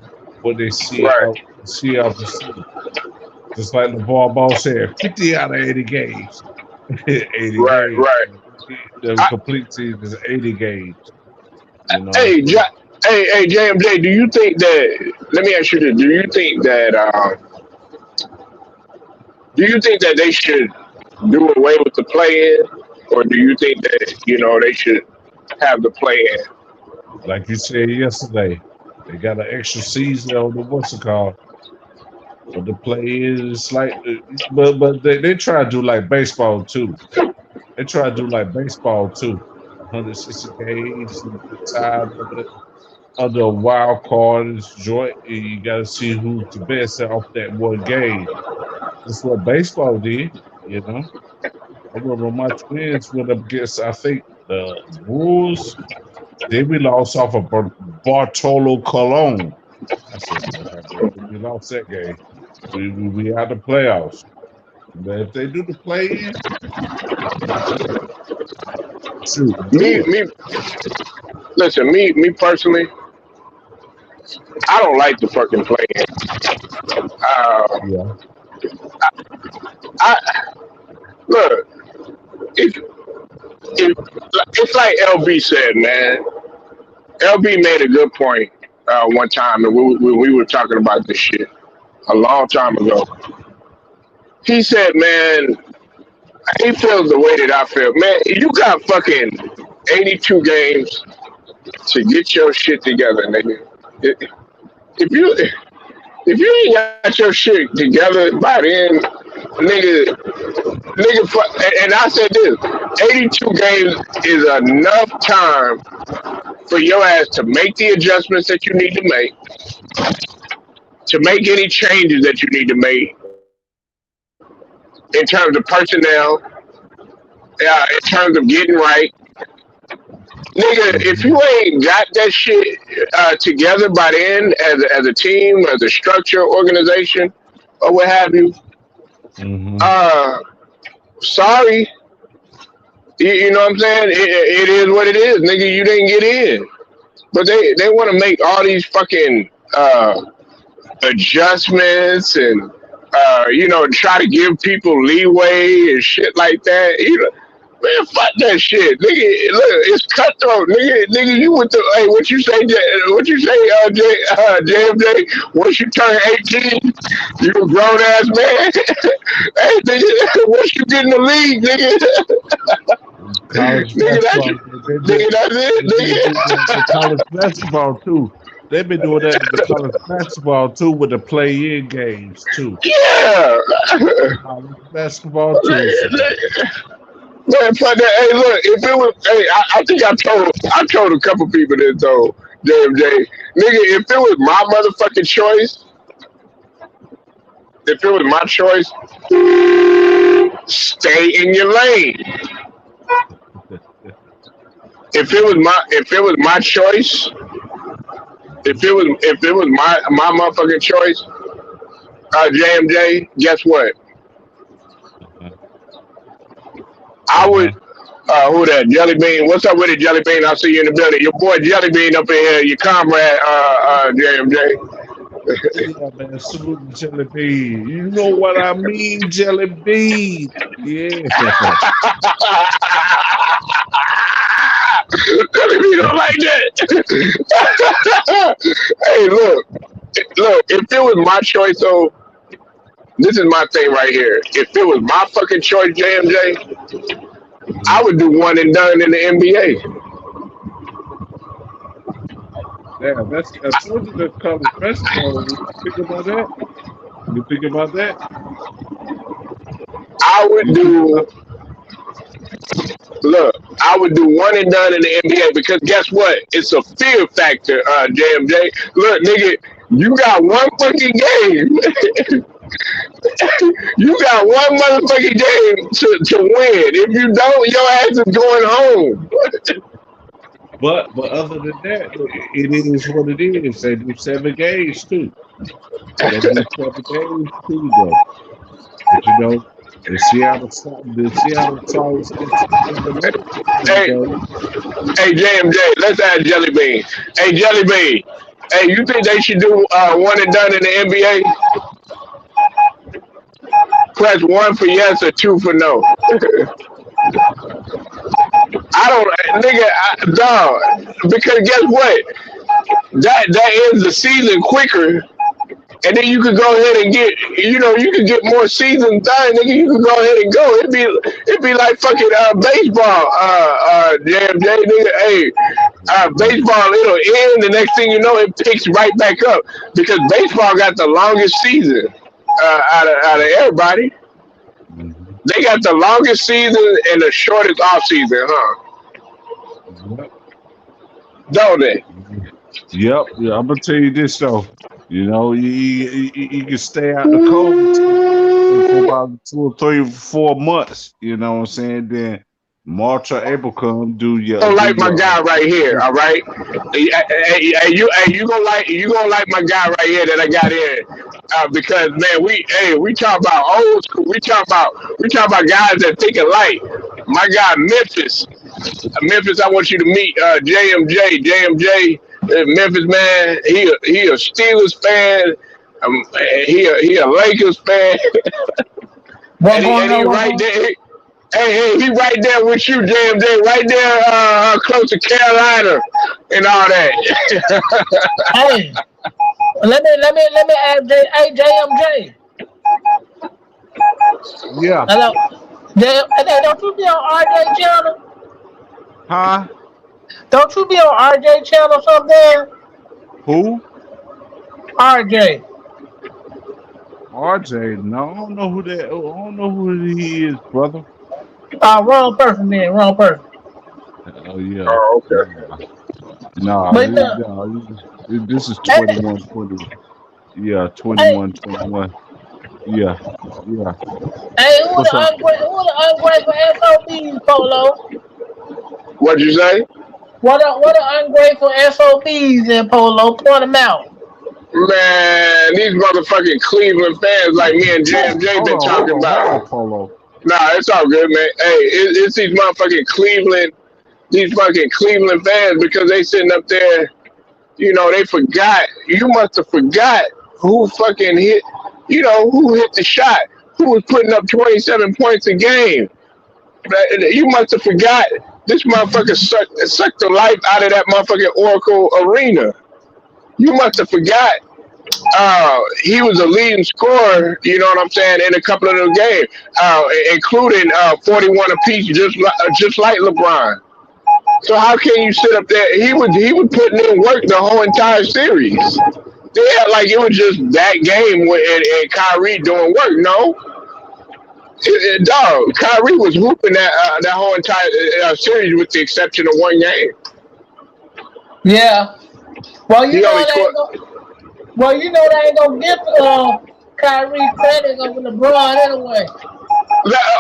what they right, see out the season. Just like the ball said, 50 out of 80 games. 80 right, games. right. The I, complete season is 80 games. You know. hey, hey, JMJ, do you think that? Let me ask you this: Do you think that they should do away with the play-in, or do you think that they should have the play-in? Like you said yesterday, they got an extra season on the what's it called? But the play is like, but they try to do like baseball too. They try to do like baseball too. 160 games, you get tired of it. Under a wild card is joint. You got to see who's the best off that one game. That's what baseball did. You know, I remember my Twins went up against I think the Brewers. Then we lost off of Bartolo Colon. I said, "Man, we lost that game. We out the playoffs. But if they do the play in, shoot, Me, do it. me, Listen, me personally, I don't like the fucking play. Uh, Yeah. I look. If, it's like LB said, man. LB made a good point one time, and we were talking about this shit a long time ago. He said, "Man, he feels the way that I feel. Man, you got fucking 82 games to get your shit together, nigga. If you if you ain't got your shit together by then, and I said this, 82 games is enough time for your ass to make the adjustments that you need to make, to make any changes that you need to make in terms of personnel, in terms of getting right. Nigga, if you Mm-hmm. ain't got that shit together by the end as a team, as a structure, organization, or what have you, Mm-hmm. uh, sorry. You know what I'm saying? It is what it is, nigga. You didn't get in. But they want to make all these fucking adjustments and try to give people leeway and shit like that. Man, fuck that shit, nigga. Look, it's cutthroat, nigga. You with the hey, what you say? What you say, JMJ? Once you turn 18, you a grown ass man. Hey, nigga, once you get in the league, College nigga, basketball. that's it, They've been doing that with nigga. college basketball too. They've been doing that with college basketball too, with the play-in games too. Yeah. College basketball too. So Man, fuck that. Hey, look, if it was, hey, I think I told a couple people this though, JMJ, nigga, if it was my motherfucking choice, if it was my choice, stay in your lane. If it was my choice, if it was my motherfucking choice, JMJ, guess what? uh-huh. I would. Uh-huh. Who that? Jelly Bean. What's up with it, Jelly Bean? I see you in the building. Your boy Jelly Bean up in here. Your comrade, JMJ. Yeah, man. Salute to Jelly Bean. You know what I mean, Jelly Bean. Yeah. Jelly Bean don't like that. Hey, look. If it was my choice, though, this is my thing right here. If it was my fucking choice, JMJ, I Mhm. would do one and done in the NBA. Yeah, I told you that college basketball. You think about that? You think about that? I would You think do about Look, I would do one and done in the NBA because guess what? It's a fear factor, JMJ. Look, nigga, you got one fucking game. You got one motherfucking game to win. If you don't, your ass is going home. but other than that, it is what it is. They do 7 games too. They do 7 games too, though. But you know, the Seattle South in the late Hey, game. JMJ, let's add Jelly Bean. Hey, Jelly Bean. Hey, you think they should do one and done in the NBA? Press one for yes or two for no. I don't, nigga, dog. Because guess what? That ends the season quicker, and then you could go ahead and you could get more season done, nigga. You could go ahead and go. It'd be like fucking baseball, JMJ, nigga. Hey, baseball, it'll end. The next thing you know, it picks right back up because baseball got the longest season out of everybody. Mhm. They got the longest season and the shortest off season, huh? Yep. Don't they? Mhm. Yep. Yeah, I'm gonna tell you this though. You know, you can stay out the cold for about 2 or 3, 4 months. You know what I'm saying? Then March or April come, Gonna do like my your guy right here, all right? You gonna like my guy right here that I got in because man, we talk about old school. We talk about guys that think alike. My guy Memphis. Memphis, I want you to meet JMJ. JMJ, Memphis man. He a Steelers fan. He a Lakers fan, What's going and on? he What's right going? there. Hey, he right there with you, JMJ. Right there, close to Carolina and all that. Hey, let me ask JMJ. Yeah. Hello, hey, don't you be on RJ channel? Huh? Don't you be on RJ channel sometime? Who? RJ. RJ? No, I don't know who that. I don't know who he is, brother. Wrong person then, wrong person. Oh yeah. Oh, okay. Nah, nah. But This is hey, 2120. Yeah, hey, 2121. Yeah, yeah. hey, What's up? who the ungrateful SOBs, Polo? What'd you say? What the ungrateful SOBs in Polo? Point them out. Man, these motherfucking Cleveland fans like me and JMJ Hold been on, hold talking on, hold on, about. Polo. Nah, it's all good, man. Hey, it's these motherfucking Cleveland, these fucking Cleveland fans because they sitting up there. They forgot. You must have forgot who fucking hit. Who hit the shot? Who was putting up 27 points a game? You must have forgot. This motherfucker sucked the life out of that motherfucking Oracle Arena. You must have forgot he was a leading scorer, you know what I'm saying, in a couple of those games, including 41 apiece, just like LeBron. So how can you sit up there? He was putting in work the whole entire series. They had like it was just that game and Kyrie doing work. No, dog. Kyrie was whooping that whole entire series with the exception of one game. Yeah. Well, He only they scored. ain't gonna. Well, they ain't gonna get Kyrie credit over LeBron anyway.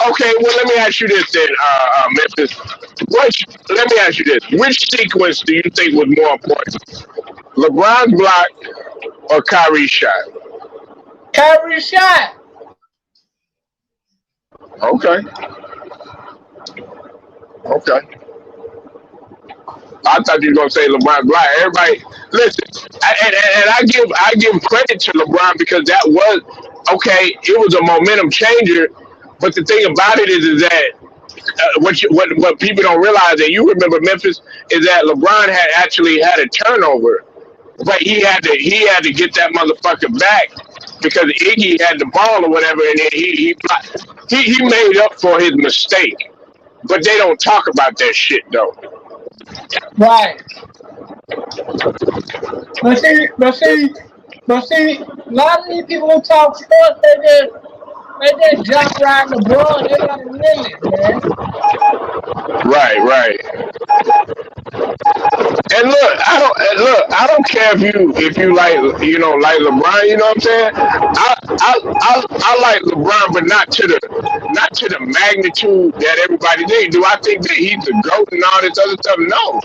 Okay, well, let me ask you this then, Memphis. Let me ask you this. Which sequence do you think was more important? LeBron's block or Kyrie's shot? Kyrie shot. Okay, okay. I thought you were gonna say LeBron's block. Everybody, listen, and I give credit to LeBron because that was okay. It was a momentum changer, but the thing about it is that what people don't realize, and you remember Memphis, is that LeBron had actually had a turnover, but he had to get that motherfucker back because Iggy had the ball or whatever, and then he made up for his mistake. But they don't talk about that shit though. Right. But see, but see, but see, a lot of these people who talk sports, they just jump right LeBron. They got a limit, man. Right, right. And I don't care if you like LeBron. You know what I'm saying? I like LeBron, but not to the magnitude that everybody thinks. Do I think that he's the goat and all this other stuff? No.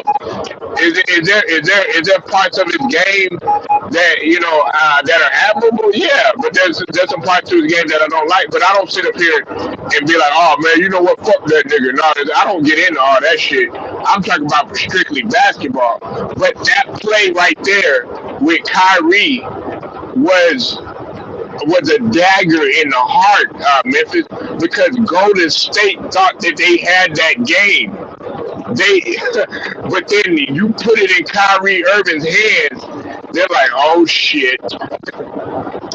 Is there parts of his game that are admirable? Yeah, but there's some parts to his game that I don't like. But I don't sit up here and be like, oh man, you know what? Fuck that nigga. No, I don't get into all that shit. I'm talking about strictly basketball. But that play right there with Kyrie was was a dagger in the heart, Memphis, because Golden State thought that they had that game. They, but then you put it in Kyrie Irving's hands, they're like, oh shit.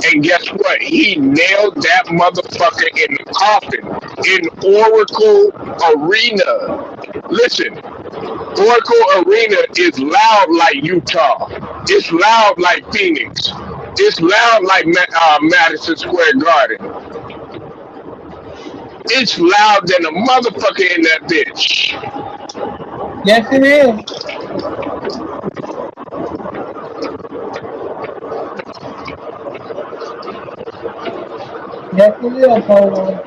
And guess what? He nailed that motherfucker in the coffin in Oracle Arena. Listen, Oracle Arena is loud like Utah. It's loud like Phoenix. It's loud like Madison Square Garden. It's loud than a motherfucker in that bitch. Yes, it is. Yes, it is, Polo.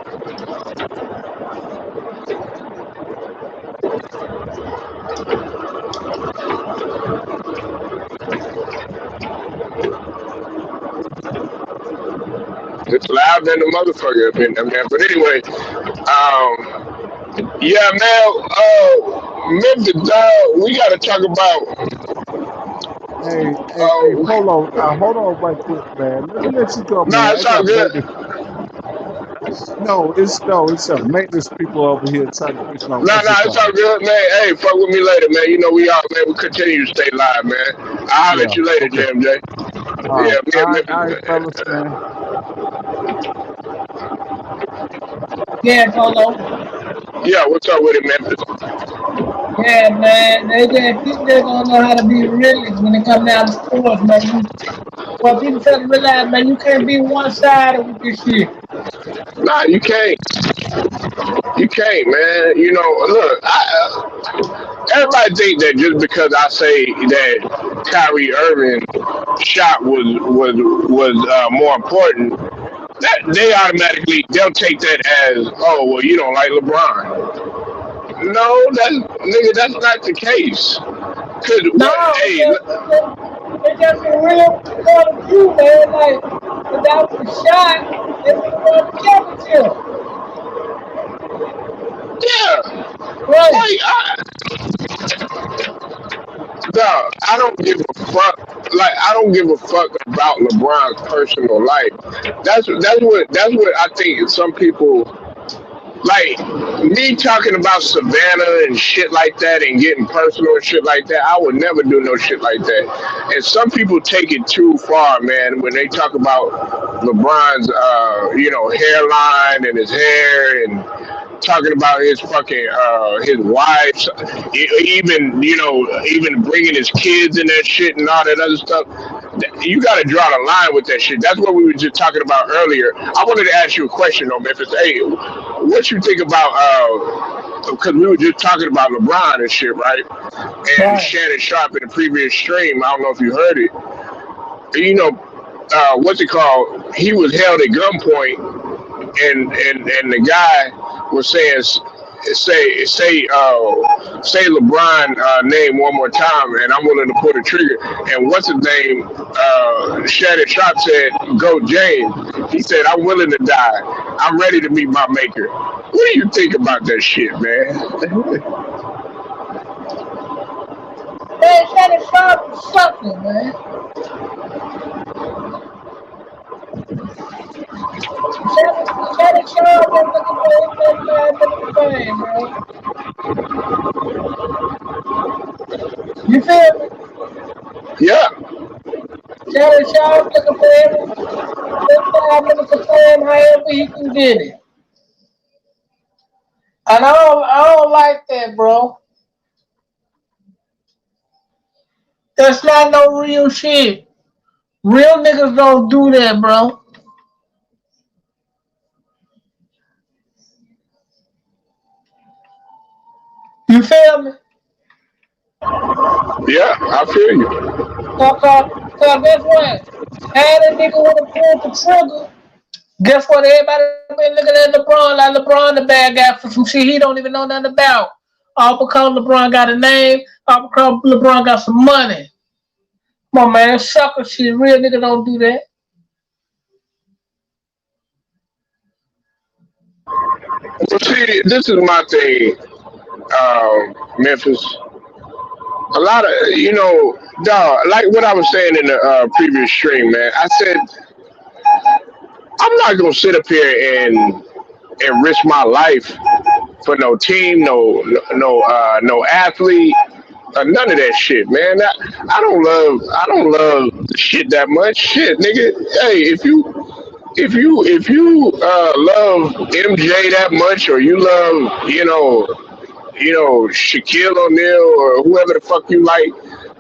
It's loud than a motherfucker up in there, man. But anyway, yeah, man. Memphis, we gotta talk about. Hey, Polo, hold on right quick, man. Let me let you go, Nah, man. I it's all got good. maintenance. It's some maintenance people over here trying to fix my what's it Nah, it's all called? good, man. Hey, fuck with me later, man. You know we all, man. We continue to stay live, man. I'll holler Yeah, at you later, okay. JMJ. Yeah, me and All right, Memphis. fellas, man. Yeah, Polo. Yeah, what's up with it, Memphis? Yeah, man. People just don't know how to be realists when it comes down to sports, man. Well, people try to realize, man, you can't be one-sided with this shit. Nah, you can't. You can't, man. You know, look, everybody think that just because I say that Kyrie Irving shot was more important, that they automatically they'll take that as, oh well, you don't like LeBron. No, that's not the case. Cause No, what? Hey, it's just a real point of view, man. Like, without the shot, they would have won the championship. yeah, Right. like no, I don't give a fuck. Like I don't give a fuck about LeBron's personal life. That's what I think some people like me talking about Savannah and shit like that and getting personal and shit like that. I would never do no shit like that. And some people take it too far, man, when they talk about LeBron's, hairline and his hair and talking about his fucking his wife, even even bringing his kids and that shit and all that other stuff. You got to draw the line with that shit. That's what we were just talking about earlier. I wanted to ask you a question though, Memphis. Hey, what you think about? Because we were just talking about LeBron and shit, right? And Right. Shannon Sharp in the previous stream. I don't know if you heard it. You know, what's it called? He was held at gunpoint and the guy was saying say LeBron name one more time and I'm willing to pull the trigger and what's his name Shannon Sharp said go James. He said I'm willing to die, I'm ready to meet my maker. What do you think about that shit, man? Man, Shannon Sharp is something, man. Shannon Sharp been looking for his next 5 minutes of fame, man. You feel me? Yeah, Shannon Sharp looking for every 5 minutes of fame however he can get it. And I don't like that, bro. That's not no real shit. Real niggas don't do that, bro. You feel me? yeah, I feel you. Cause guess what? Had a nigga would have pulled the trigger, guess what? Everybody been looking at LeBron like LeBron the bad guy for some shit he don't even know nothing about. All because LeBron got a name, all because LeBron got some money. Come on, man, sucker shit. Real nigga don't do that. Well, see, this is my thing, Memphis. A lot of dog, like what I was saying in the previous stream, man. I said I'm not gonna sit up here and risk my life for no team, no athlete, none of that shit, man. I don't love the shit that much. Shit, nigga. Hey, if you love MJ that much, or you love Shaquille O'Neal or whoever the fuck you like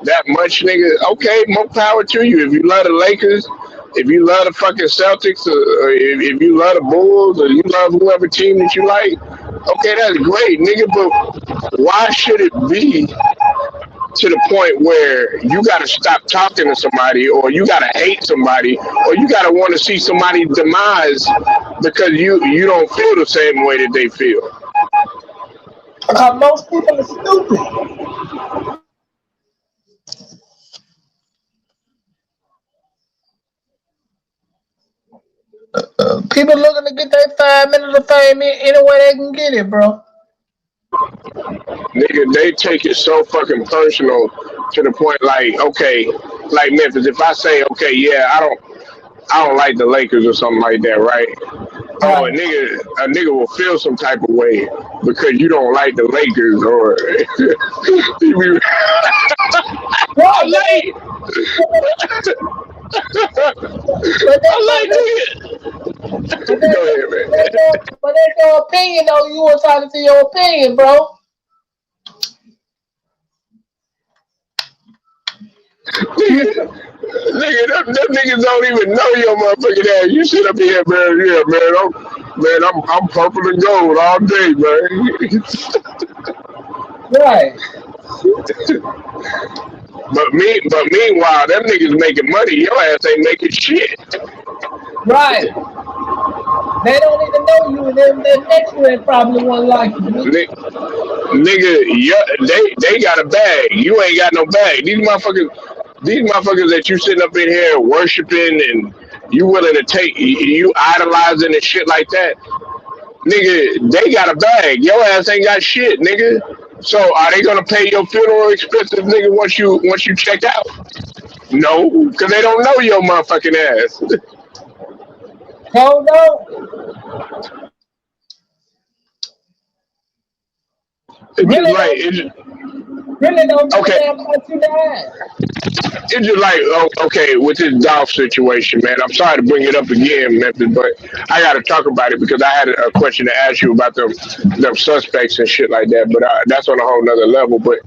that much, nigga, okay, more power to you. If you love the Lakers, if you love the fucking Celtics, or if you love the Bulls, or you love whoever team that you like, okay, that's great, nigga. But why should it be to the point where you got to stop talking to somebody, or you got to hate somebody, or you got to want to see somebody's demise because you don't feel the same way that they feel? Because most people are stupid. People looking to get their 5 minutes of fame any way they can get it, bro. Nigga, they take it so fucking personal to the point like, okay, like Memphis, if I say, okay, yeah, I don't like the Lakers or something like that, right? Oh, Right. a nigga will feel some type of way because you don't like the Lakers or I Right, like but I like nigga. Go ahead, man. that's your opinion though. You were talking to your opinion, bro. Nigga, them niggas don't even know your motherfucking ass. You sit up here, man. Yeah, I'm purple and gold all day, man. Right, But meanwhile, them niggas making money. Your ass ain't making shit. right. They don't even know you. Their next one probably won't like you. Nigga, yeah, they got a bag. You ain't got no bag. These motherfuckers that you sitting up in here worshiping and you willing to take, you idolizing and shit like that. Nigga, they got a bag. Your ass ain't got shit, nigga. So are they gonna pay your funeral expenses, nigga, once you check out? No, because they don't know your motherfucking ass. So no, It's just really like don't really don't give a okay. damn about you died. It's just like okay with this golf situation, man. I'm sorry to bring it up again, Memphis, but I got to talk about it because I had a question to ask you about them suspects and shit like that. But that's on a whole nother level. But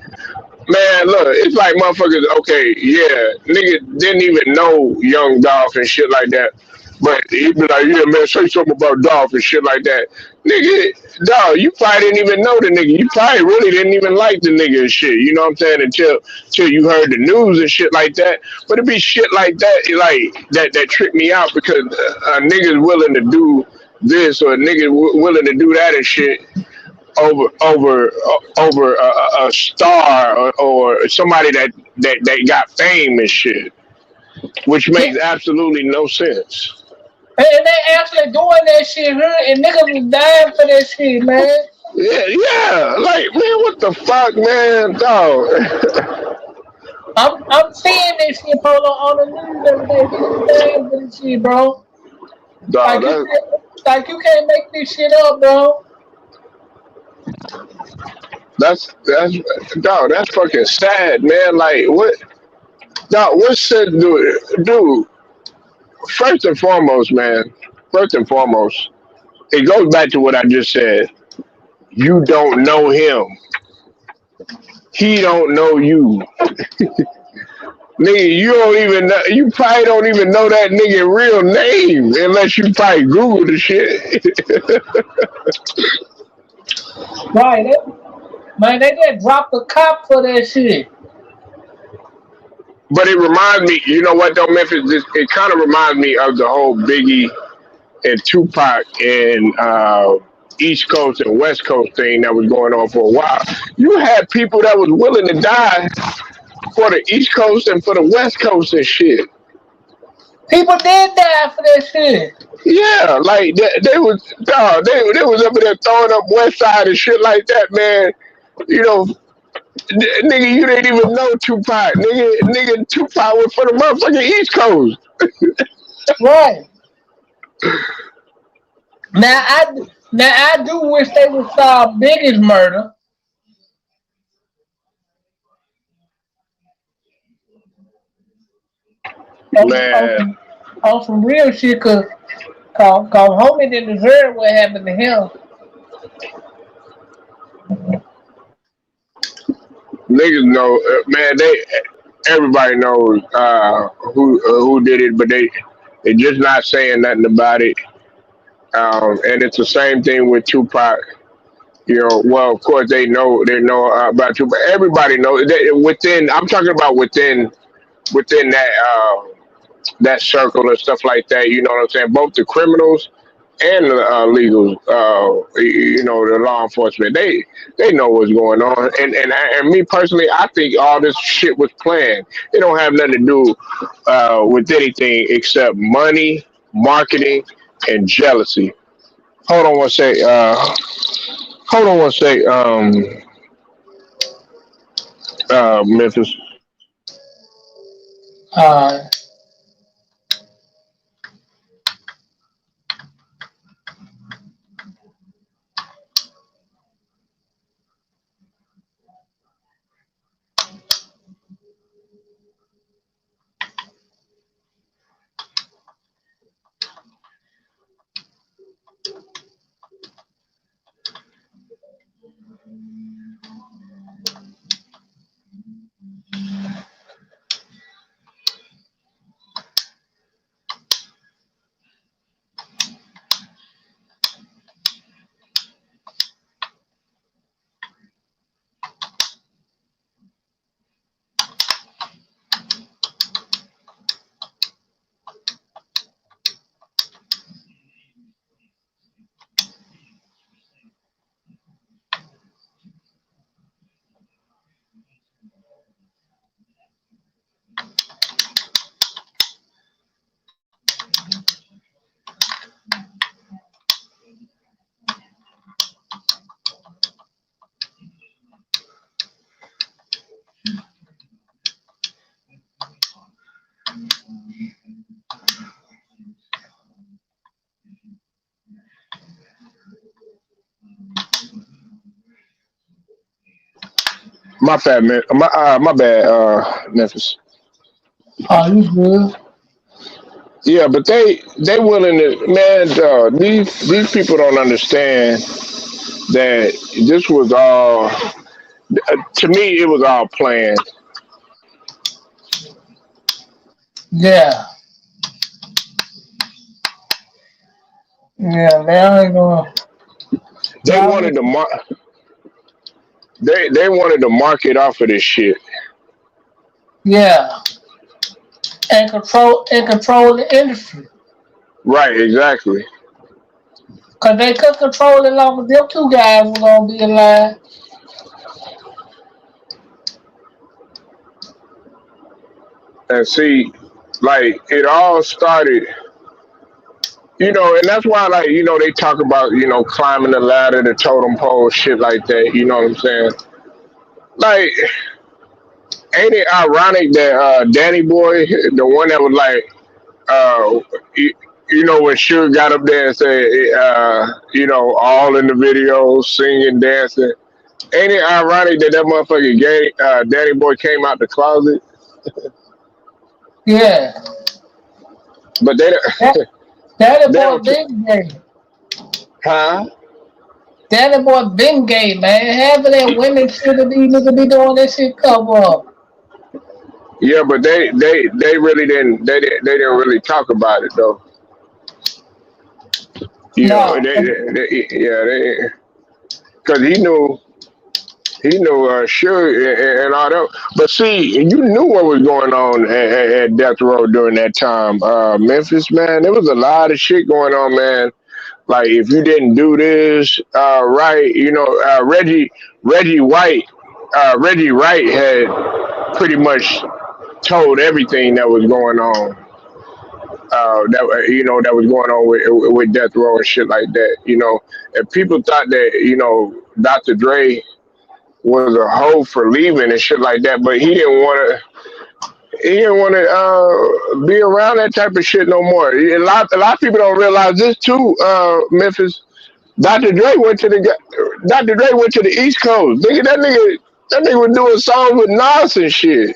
man, look, it's like motherfuckers. Okay, yeah, nigga didn't even know Young Dolph and shit like that. But he be like, yeah, man, say something about Dolph and shit like that. Nigga, dog, you probably didn't even know the nigga. You probably really didn't even like the nigga and shit. You know what I'm saying? Until you heard the news and shit like that. But it be shit like that, like that trick me out because a nigga's willing to do this or a nigga willing to do that and shit over a star or somebody that got fame and shit, which Yeah, makes absolutely no sense. and they actually doing that shit here, and niggas was dying for that shit, man. Yeah, yeah. Like, man, what the fuck, man, dog? I'm seeing this shit on the news every day. Niggas dying for this shit, bro. dog, Like you that, can't, like you can't make this shit up, bro. that's dog. That's fucking sad, man. Like, what, dog? What should dude? First and foremost, man. First and foremost, it goes back to what I just said. You don't know him. He don't know you. Nigga, you don't even know, you probably don't even know that nigga real name unless you probably Google the shit. Right, man. They just dropped the cop for that shit. But it reminds me, you know what though, Memphis? It kind of reminds me of the whole Biggie and Tupac and East Coast and West Coast thing that was going on for a while. You had people that was willing to die for the East Coast and for the West Coast and shit. People did die for that shit. Yeah, like they was dog, they was up there throwing up West Side and shit like that, man. You know, nigga, you didn't even know Tupac. Nigga, Tupac was for the motherfucking East Coast. Right. Now I do wish they would solve Biggie's murder on, on, Man, some, on some real shit, cause homie didn't deserve what happened to him. niggas know, man. Everybody knows who did it, but they just not saying nothing about it. And it's the same thing with Tupac. You know, well, of course they know about Tupac. Everybody knows that within. I'm talking about within that circle and stuff like that. You know what I'm saying? Both the criminals and the legal, the law enforcement, they know what's going on. And me personally, I think all this shit was planned. It don't have nothing to do with anything except money, marketing, and jealousy. Hold on one sec. Hold on one sec. Memphis. Uh, My bad, Memphis. are you good? Yeah, but they willing to man. These people don't understand that this was all. To me, it was all planned. Yeah. Yeah, they ain't gonna. They Y'all, wanted to they wanted to market off of this shit. yeah, and control the industry. Right, exactly. Cause they could control it long as them two guys were gonna be alive. And see, like it all started, and that's why, like, they talk about, climbing the ladder, the totem pole, shit like that. You know what I'm saying? Like, ain't it ironic that Danny Boy, the one that was like, uh, you, when Suge got up there and said, all in the video, singing, dancing. Ain't it ironic that that motherfucker gay, Danny Boy came out the closet, Yeah, but they that don't, Danny they boy don't, been gay. huh? Danny boy been gay, man. Half of that women shit that these niggas be doing that shit cover up. Yeah, but they really didn't they didn't really talk about it though. No, Yeah, because he knew sure and all that. But see, you knew what was going on at Death Row during that time. Memphis, man, there was a lot of shit going on, man. Like if you didn't do this right, Reggie Wright had pretty much told everything that was going on. That was going on with Death Row and shit like that. And people thought that Dr. Dre was a hoe for leaving and shit like that, but he didn't want to be around that type of shit no more. A lot of people don't realize this too. Memphis, Dr. Dre went to the East Coast. That nigga was doing songs with Nas and shit.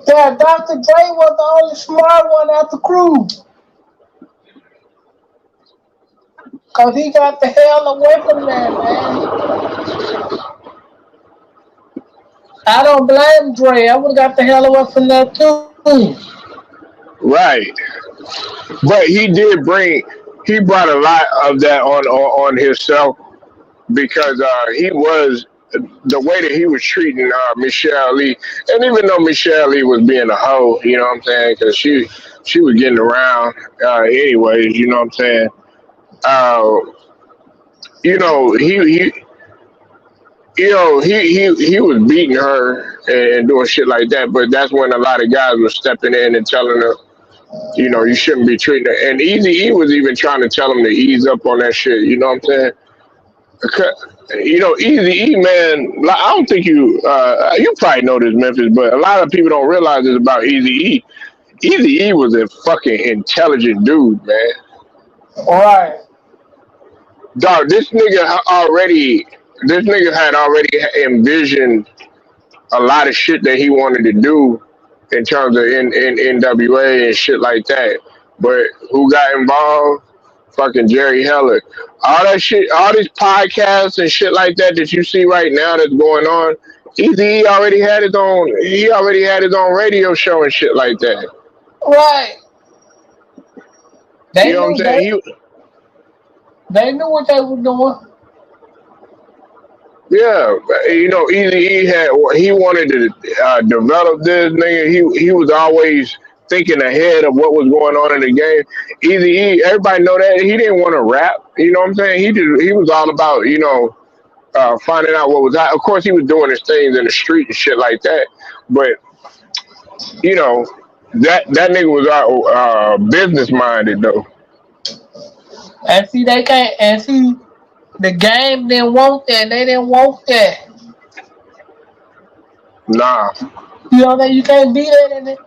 yeah, Dr. Dre was the only smart one out the crew. Cause he got the hell away from that, man. I don't blame Dre. I would have got the hell away from that too. Right. But he brought a lot of that on himself because he was the way that he was treating Michelle Lee, and even though Michelle Lee was being a hoe, you know what I'm saying? Because she was getting around anyways, you know what I'm saying? Uh, you know he was beating her and doing shit like that, but that's when a lot of guys were stepping in and telling her, you shouldn't be treating her. And Easy E was even trying to tell him to ease up on that shit. You know what I'm saying? Easy E, man. I don't think you probably know this, Memphis, but a lot of people don't realize this about Easy E. Easy E was a fucking intelligent dude, man. Right. Dog, this nigga had already envisioned a lot of shit that he wanted to do in terms of in NWA and shit like that. But who got involved? Fucking Jerry Heller. All that shit, all these podcasts and shit like that that you see right now that's going on. Easy already had his own. He already had his own radio show and shit like that. Right. You They know what I'm knew saying? they knew what they were doing. Yeah, he wanted to develop this nigga. He was always thinking ahead of what was going on in the game. Easy E, everybody know that he didn't want to rap. You know what I'm saying? He was all about finding out what was out. Of course, he was doing his things in the street and shit like that. But you know that nigga was business minded though. And see, they can't. And see, the game didn't want that. They didn't want that. Nah, You know that you can't be that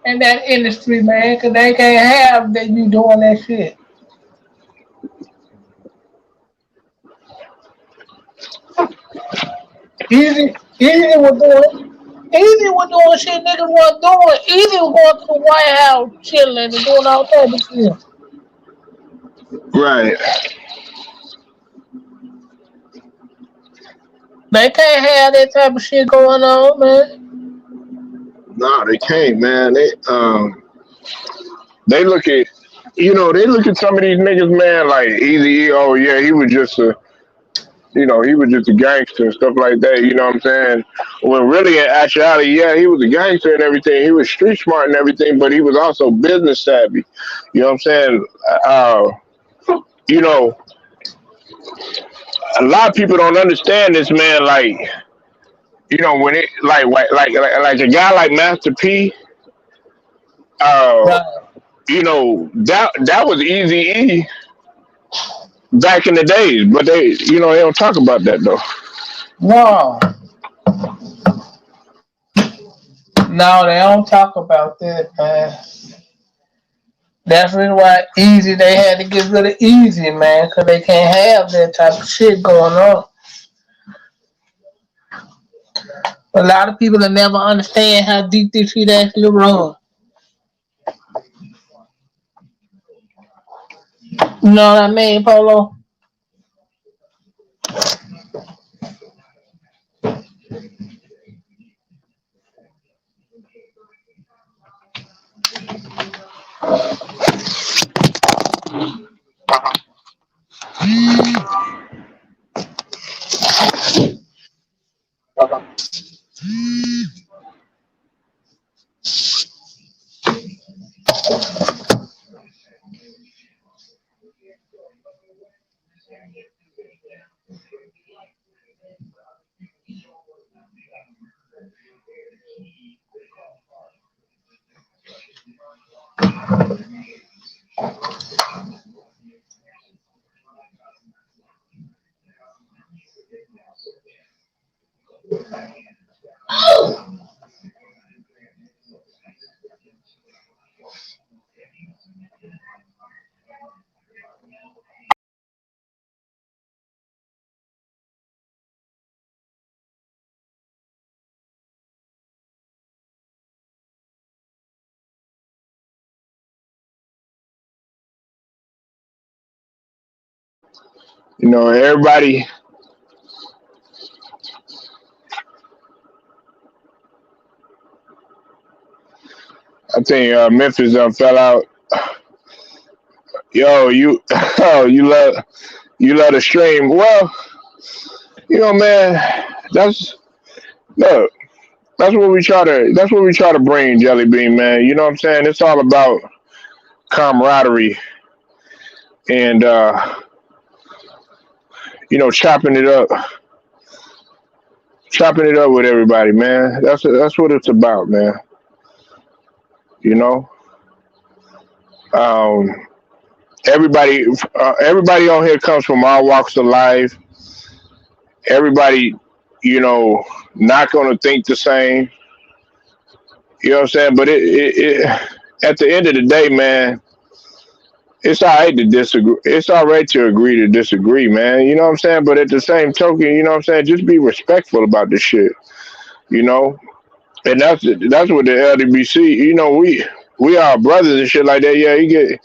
in that industry, man, because they can't have that you doing that shit. Easy was doing. Easy was doing shit niggas wasn't doing. Easy was going to the White House chilling and doing all type of shit. right. They can't have that type of shit going on, man. Nah, they can't, man. They look at they look at some of these niggas, man, like Easy. Oh yeah, he was just a gangster and stuff like that. You know what I'm saying? When really in actuality, yeah, he was a gangster and everything. He was street smart and everything, but he was also business savvy. You know what I'm saying? Uh, you know, a lot of people don't understand this, man. Like, when it like a guy like Master P. Uh, Right. that was Easy E back in the days, but they don't talk about that though. No, no, they don't talk about that, man. That's the reason why Easy, they had to get rid of Easy, man, because they can't have that type of shit going on. A lot of people that never understand how deep this shit actually runs. You know what I mean, Polo? Everybody. I think Memphis fell out. Yo, you, oh, you love the stream. Well, man, that's look. That's what we try to bring, Jelly Bean, man. You know what I'm saying? It's all about camaraderie and chopping it up, with everybody, man. That's what it's about, man. You know, um, everybody on here comes from all walks of life, everybody, you know, not gonna think the same. You know what I'm saying? But at the end of the day, man, it's all right to disagree. It's all right to agree to disagree, man. You know what I'm saying? But at the same token, you know what I'm saying? Just be respectful about this shit. You know, and that's what the LDBC. You know, we are brothers and shit like that. Yeah, he get.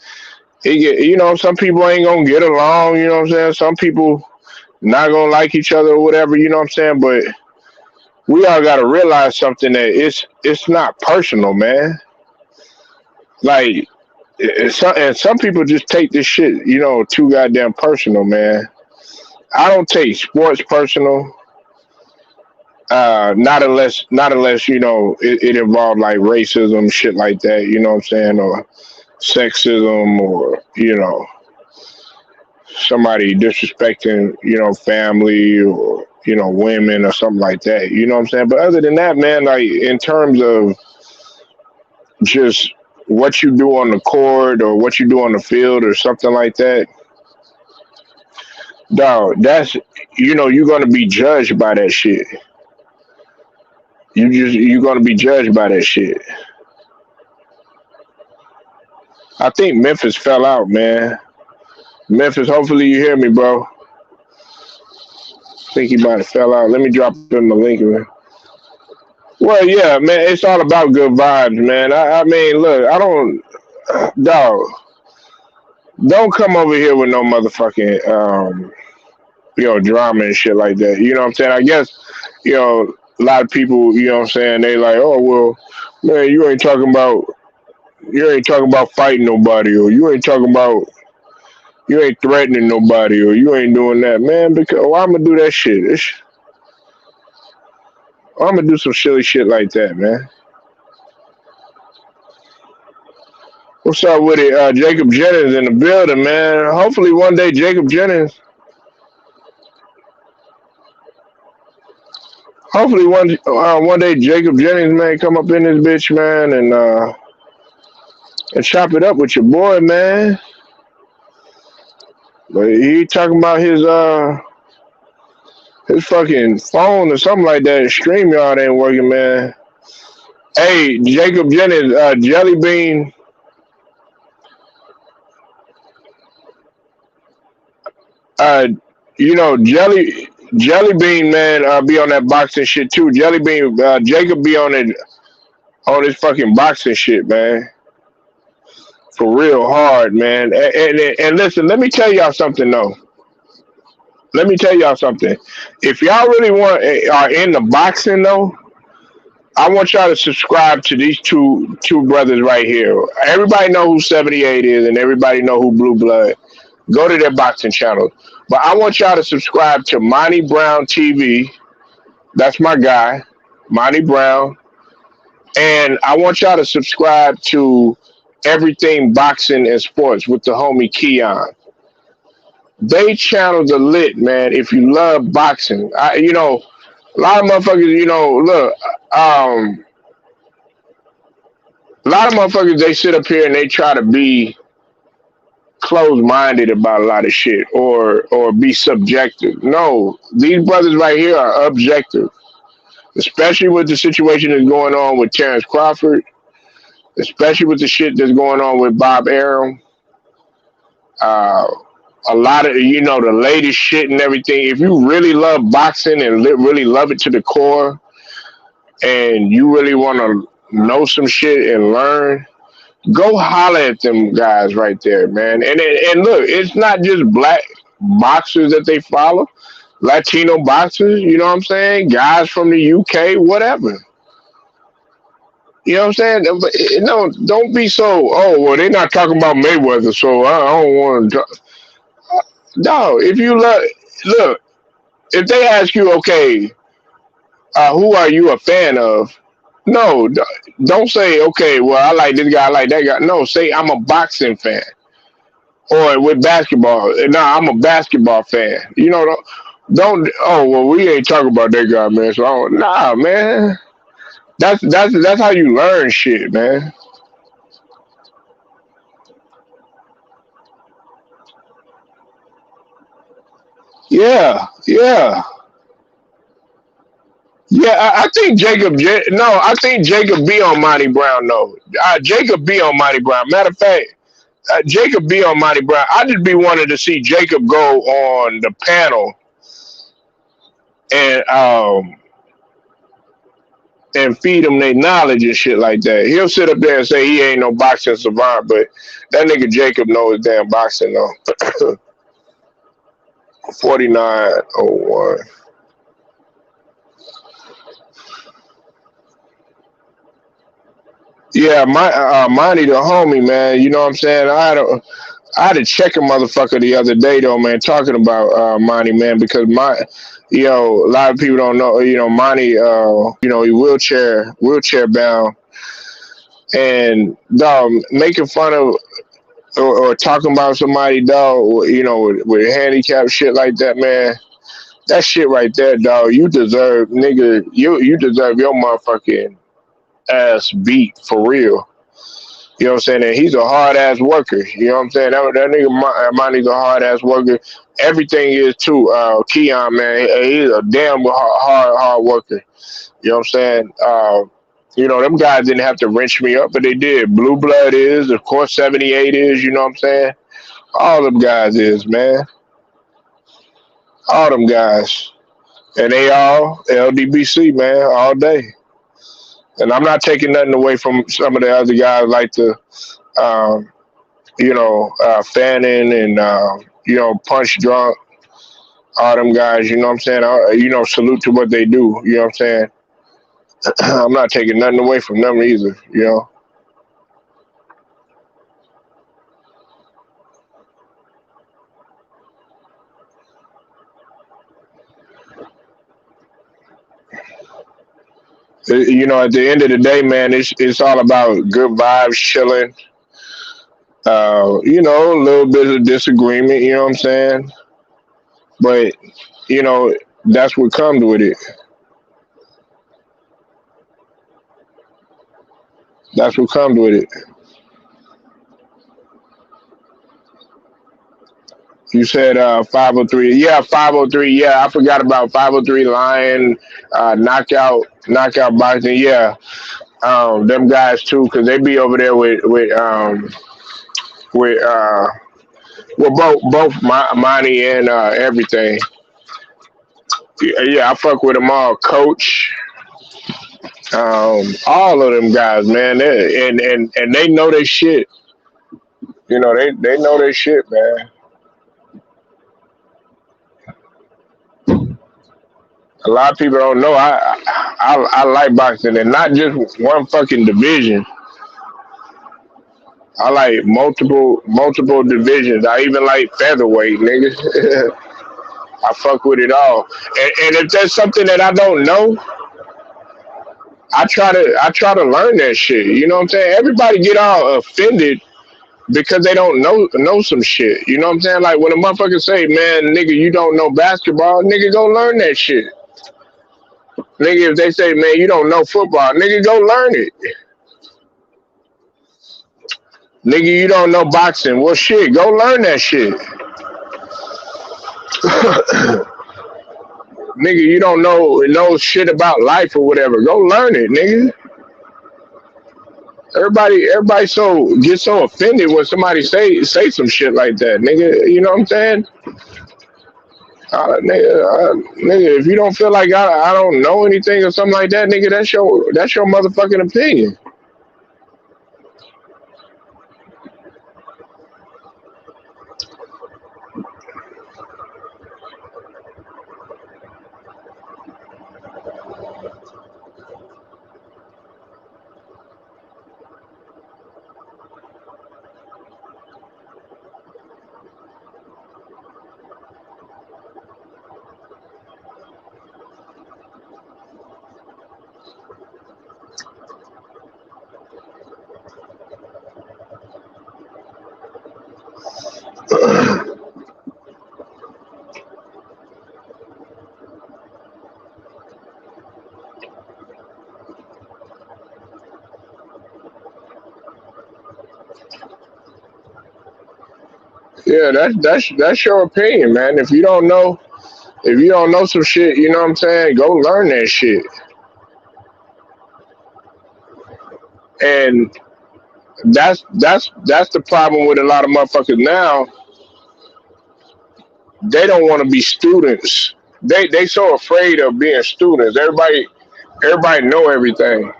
You know, some people ain't gonna get along. You know what I'm saying? Some people not gonna like each other or whatever. You know what I'm saying? But we all gotta realize something that it's not personal, man. Like, and some people just take this shit, you know, too goddamn personal, man. I don't take sports personal. Not unless you know it involved like racism, shit like that. You know what I'm saying, or sexism, or you know somebody disrespecting, you know, family or you know women or something like that. You know what I'm saying. But other than that, man, like in terms of just what you do on the court or what you do on the field or something like that, dog, that's you know you're gonna be judged by that shit. You're gonna be judged by that shit. I think Memphis fell out, man. Memphis, hopefully you hear me, bro. I think he might have fell out. Let me drop him the link, man. Well, yeah, man, it's all about good vibes, man. I mean, look, I don't, dog, don't come over here with no motherfucking, you know, drama and shit like that. You know what I'm saying? I guess, you know, a lot of people, you know what I'm saying, they like, oh, well, man, you ain't talking about fighting nobody, or you ain't threatening nobody, or you ain't doing that, man. Because I'm gonna do that shit. I'm gonna do some silly shit like that, man. What's up with it? Jacob Jennings in the building, man. Hopefully one day Jacob Jennings. Hopefully one day Jacob Jennings man come up in this bitch, man, and chop it up with your boy, man. But he talking about his fucking phone or something like that. StreamYard ain't working, man. Hey, Jacob Jennings, Jelly Bean, uh, you know, Jelly Bean, man, be on that boxing shit too. Jelly Bean, Jacob be on his fucking boxing shit, man, for real hard, man. And listen, let me tell y'all something though. Let me tell y'all something. If y'all really are in the boxing though, I want y'all to subscribe to these two brothers right here. Everybody know who 78 is, and everybody know who Blue Blood. Go to their boxing channel. But I want y'all to subscribe to Monty Brown TV. That's my guy, Monty Brown. And I want y'all to subscribe to Everything Boxing and Sports with the homie Keon. They channel the lit, man. If you love boxing, you know, a lot of motherfuckers, you know, look, a lot of motherfuckers, they sit up here and they try to be closed minded about a lot of shit or be subjective. No, these brothers right here are objective, especially with the situation that's going on with Terrence Crawford, especially with the shit that's going on with Bob Arum. Uh, a lot of, you know, the latest shit and everything. If you really love boxing and really love it to the core, and you really want to know some shit and learn, go holler at them guys right there, man. And look, it's not just black boxers that they follow, Latino boxers. You know what I'm saying? Guys from the UK, whatever. You know what I'm saying? But no, don't be so. Oh well, they're not talking about Mayweather, so I don't want to. No, if you look, if they ask you, okay, who are you a fan of? No, don't say, okay, well, I like this guy, I like that guy. No, say I'm a boxing fan. Or with basketball, nah, I'm a basketball fan. You know, oh, well, we ain't talking about that guy, man. So, nah, man. That's how you learn shit, man. Yeah, yeah. Yeah, I think no, I think Jacob be on Monty Brown though. Jacob be on Monty Brown. Matter of fact, Jacob be on Monty Brown. I just be wanting to see Jacob go on the panel and feed them their knowledge and shit like that. He'll sit up there and say he ain't no boxing savant, but that nigga Jacob knows damn boxing though. 4901. Yeah, Monty the homie, man. You know what I'm saying? I had to check a motherfucker the other day though, man, talking about Monty, man, because a lot of people don't know, Monty, he wheelchair bound, and dog, making fun of or talking about somebody, dog, with handicap shit like that, man. That shit right there, dog. You deserve, nigga. You deserve your motherfucking ass beat for real. You know what I'm saying? And he's a hard ass worker. You know what I'm saying? That nigga Monty's a hard ass worker. Everything is too. Keon, man, he's a damn hard worker. You know what I'm saying? Them guys didn't have to wrench me up, but they did. Blue Blood is, of course, 78 is. You know what I'm saying? All them guys is, man. All them guys, and they all LDBC, man, all day. And I'm not taking nothing away from some of the other guys like the um, Fannin and, Punch Drunk, all them guys, you know what I'm saying? Salute to what they do, you know what I'm saying? I'm not taking nothing away from them either, you know? At the end of the day, man, it's all about good vibes, chilling, a little bit of disagreement, you know what I'm saying? But, that's what comes with it. That's what comes with it. You said 503. Yeah, 503. Yeah, I forgot about 503 Lion, knockout boxing. Yeah, them guys too, because they be over there with both Monty and everything. Yeah, I fuck with them all. Coach, all of them guys, man. And they know their shit. They know their shit, man. A lot of people don't know I like boxing, and not just one fucking division. I like multiple divisions. I even like featherweight, nigga. I fuck with it all. And if there's something that I don't know, I try to learn that shit. You know what I'm saying? Everybody get all offended because they don't know some shit. You know what I'm saying? Like when a motherfucker say, man, nigga, you don't know basketball, nigga, go learn that shit. Nigga, if they say, man, you don't know football, nigga, go learn it. Nigga, you don't know boxing. Well, shit, go learn that shit. Nigga, you don't know shit about life or whatever. Go learn it, nigga. Everybody gets so offended when somebody say some shit like that, nigga. You know what I'm saying? Nigga, if you don't feel like I don't know anything or something like that, nigga, that's your motherfucking opinion. Yeah, that's your opinion, man. If you don't know some shit, you know what I'm saying? Go learn that shit. And that's the problem with a lot of motherfuckers now. They don't want to be students. They so afraid of being students. Everybody know everything.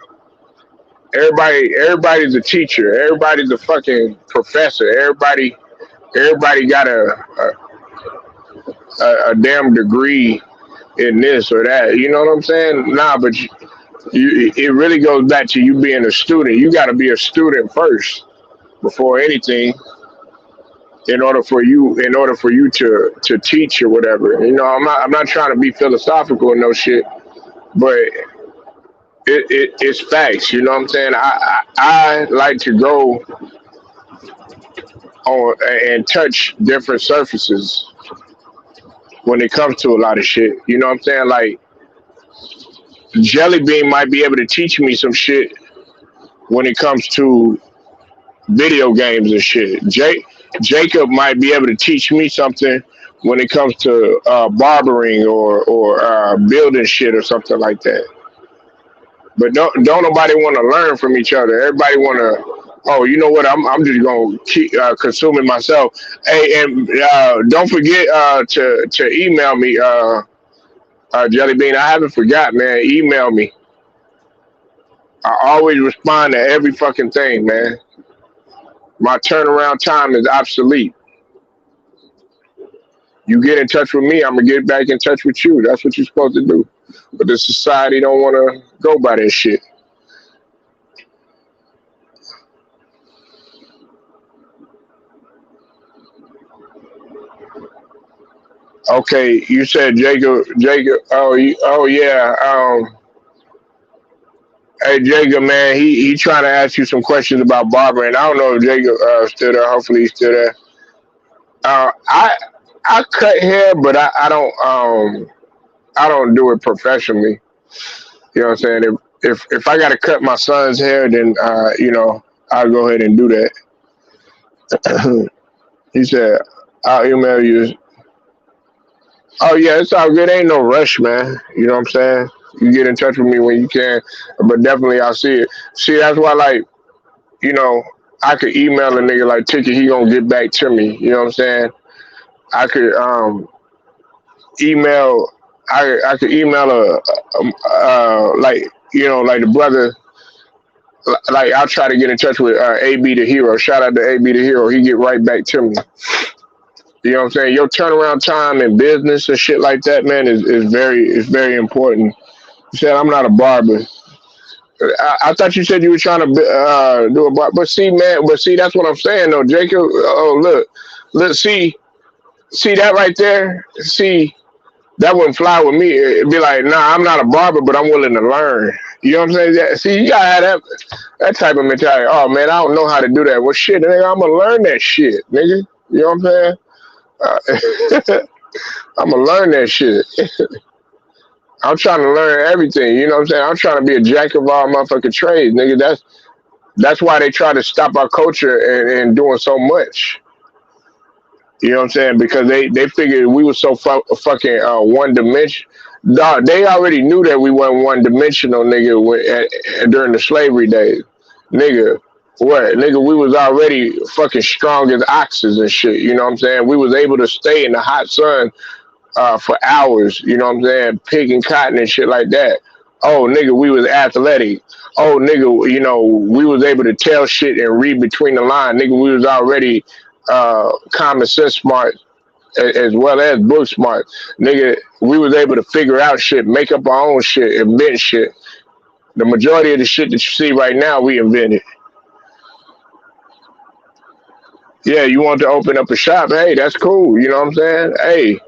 Everybody's a teacher. Everybody's a fucking professor. Everybody got a damn degree in this or that. You know what I'm saying? Nah, but it really goes back to you being a student. You got to be a student first before anything in order for you to teach or whatever. I'm not trying to be philosophical and no shit, but it's facts. You know what I'm saying? I like to go on and touch different surfaces when it comes to a lot of shit. You know what I'm saying? Like Jelly Bean might be able to teach me some shit when it comes to video games and shit. Jacob might be able to teach me something when it comes to barbering or building shit or something like that. But don't nobody want to learn from each other. Everybody want to. Oh, you know what? I'm just gonna keep consuming myself. Hey, and don't forget to email me, Jelly Bean. I haven't forgot, man. Email me. I always respond to every fucking thing, man. My turnaround time is obsolete. You get in touch with me, I'm gonna get back in touch with you. That's what you're supposed to do. But the society don't want to go by that shit. Okay, you said Jacob. Oh yeah. Hey Jacob, man, he trying to ask you some questions about barbering. I don't know if Jacob still there. Hopefully he's still there. I cut hair, but I don't do it professionally. You know what I'm saying? If I gotta cut my son's hair, then I'll go ahead and do that. He said I'll email you. Oh yeah, it's all good. Ain't no rush, man. You know what I'm saying? You get in touch with me when you can, but definitely I'll see it. See, that's why, like, you know, I could email a nigga like Ticket. He gonna get back to me. You know what I'm saying? I could email. I could email like like the brother. Like I'll try to get in touch with AB the Hero. Shout out to AB the Hero. He get right back to me. You know what I'm saying? Your turnaround time in business and shit like that, man, is very important. You said I'm not a barber. I thought you said you were trying to do a bar, but see, man, that's what I'm saying, though, Jacob. Oh, look, see that right there. See, that wouldn't fly with me. It'd be like, nah, I'm not a barber, but I'm willing to learn. You know what I'm saying? See, you gotta have that type of mentality. Oh man, I don't know how to do that. Well, shit, nigga, I'm gonna learn that shit, nigga. You know what I'm saying? I'm gonna learn that shit. I'm trying to learn everything. You know what I'm saying? I'm trying to be a jack of all motherfucking trades, nigga. That's why they try to stop our culture and doing so much. You know what I'm saying? Because they figured we were so fucking one dimension. Dog, they already knew that we weren't one dimensional, nigga, during the slavery days. Nigga, what? Nigga, we was already fucking strong as oxes and shit. You know what I'm saying? We was able to stay in the hot sun for hours, you know what I'm saying, picking cotton and shit like that. Oh, nigga, we was athletic. Oh, nigga, we was able to tell shit and read between the lines. Nigga, we was already common sense smart as well as book smart. Nigga, we was able to figure out shit, make up our own shit, invent shit. The majority of the shit that you see right now, we invented. Yeah, you want to open up a shop? Hey, that's cool. You know what I'm saying? Hey,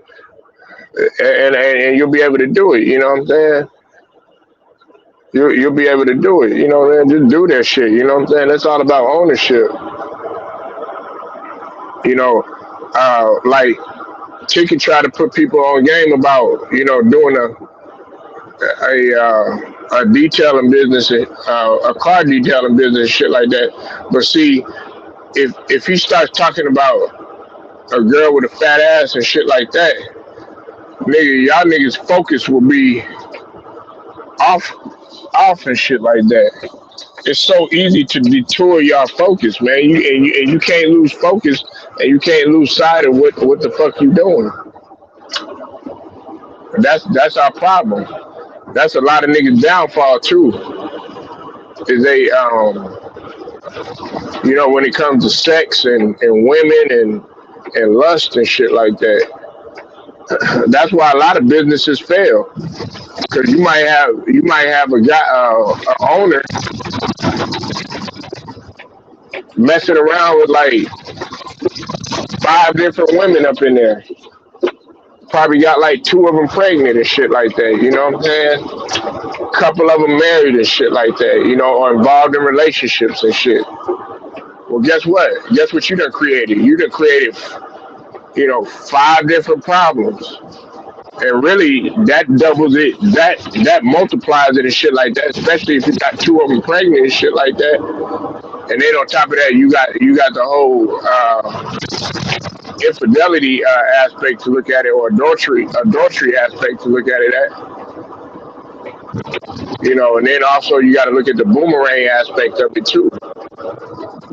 and you'll be able to do it. You know what I'm saying? You'll be able to do it. You know what I'm saying? Just do that shit. You know what I'm saying? That's all about ownership. You know, like Tiki tried to put people on game about doing a detailing business, a car detailing business, shit like that. But see, if he starts talking about a girl with a fat ass and shit like that, nigga, y'all niggas focus will be off and shit like that. it's so easy to detour your focus, man. You can't lose focus, and you can't lose sight of what the fuck you doing. That's our problem. That's a lot of niggas' downfall too. Is they when it comes to sex and women and lust and shit like that. That's why a lot of businesses fail. Because you might have a guy, a owner messing around with like 5 different women up in there. Probably got like 2 of them pregnant and shit like that. You know what I'm saying? Couple of them married and shit like that. Or involved in relationships and shit. Well, guess what? Guess what you done created? You done created, 5 different problems. And really, that doubles it. That multiplies it and shit like that. Especially if you got 2 of them pregnant and shit like that. And then on top of that, you got the whole infidelity aspect to look at it, or adultery aspect to look at it at. And then also you got to look at the boomerang aspect of it too.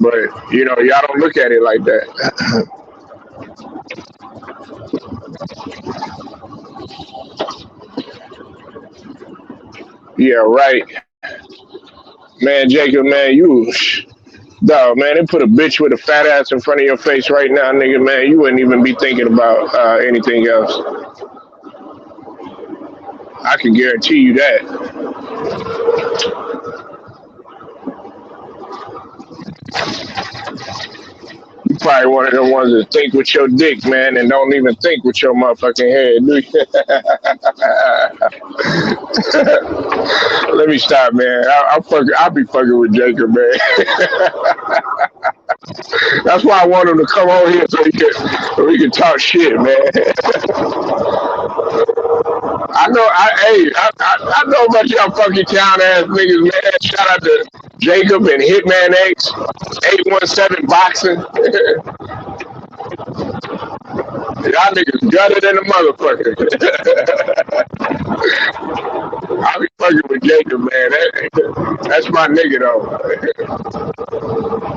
But y'all don't look at it like that. Yeah, right. Man, Jacob, man, dog, man, they put a bitch with a fat ass in front of your face right now, nigga, man. You wouldn't even be thinking about anything else. I can guarantee you that. You probably one of the ones that think with your dick, man, and don't even think with your motherfucking head, do you? Let me stop, man. I'll be fucking with Jacob, man. That's why I want him to come over here so we can talk shit, man. I know about y'all fucking town ass niggas, man. Shout out to Jacob and Hitman X, 817 Boxing. Y'all niggas gutted in the motherfucker. I be fucking with Jacob, man. That's my nigga, though.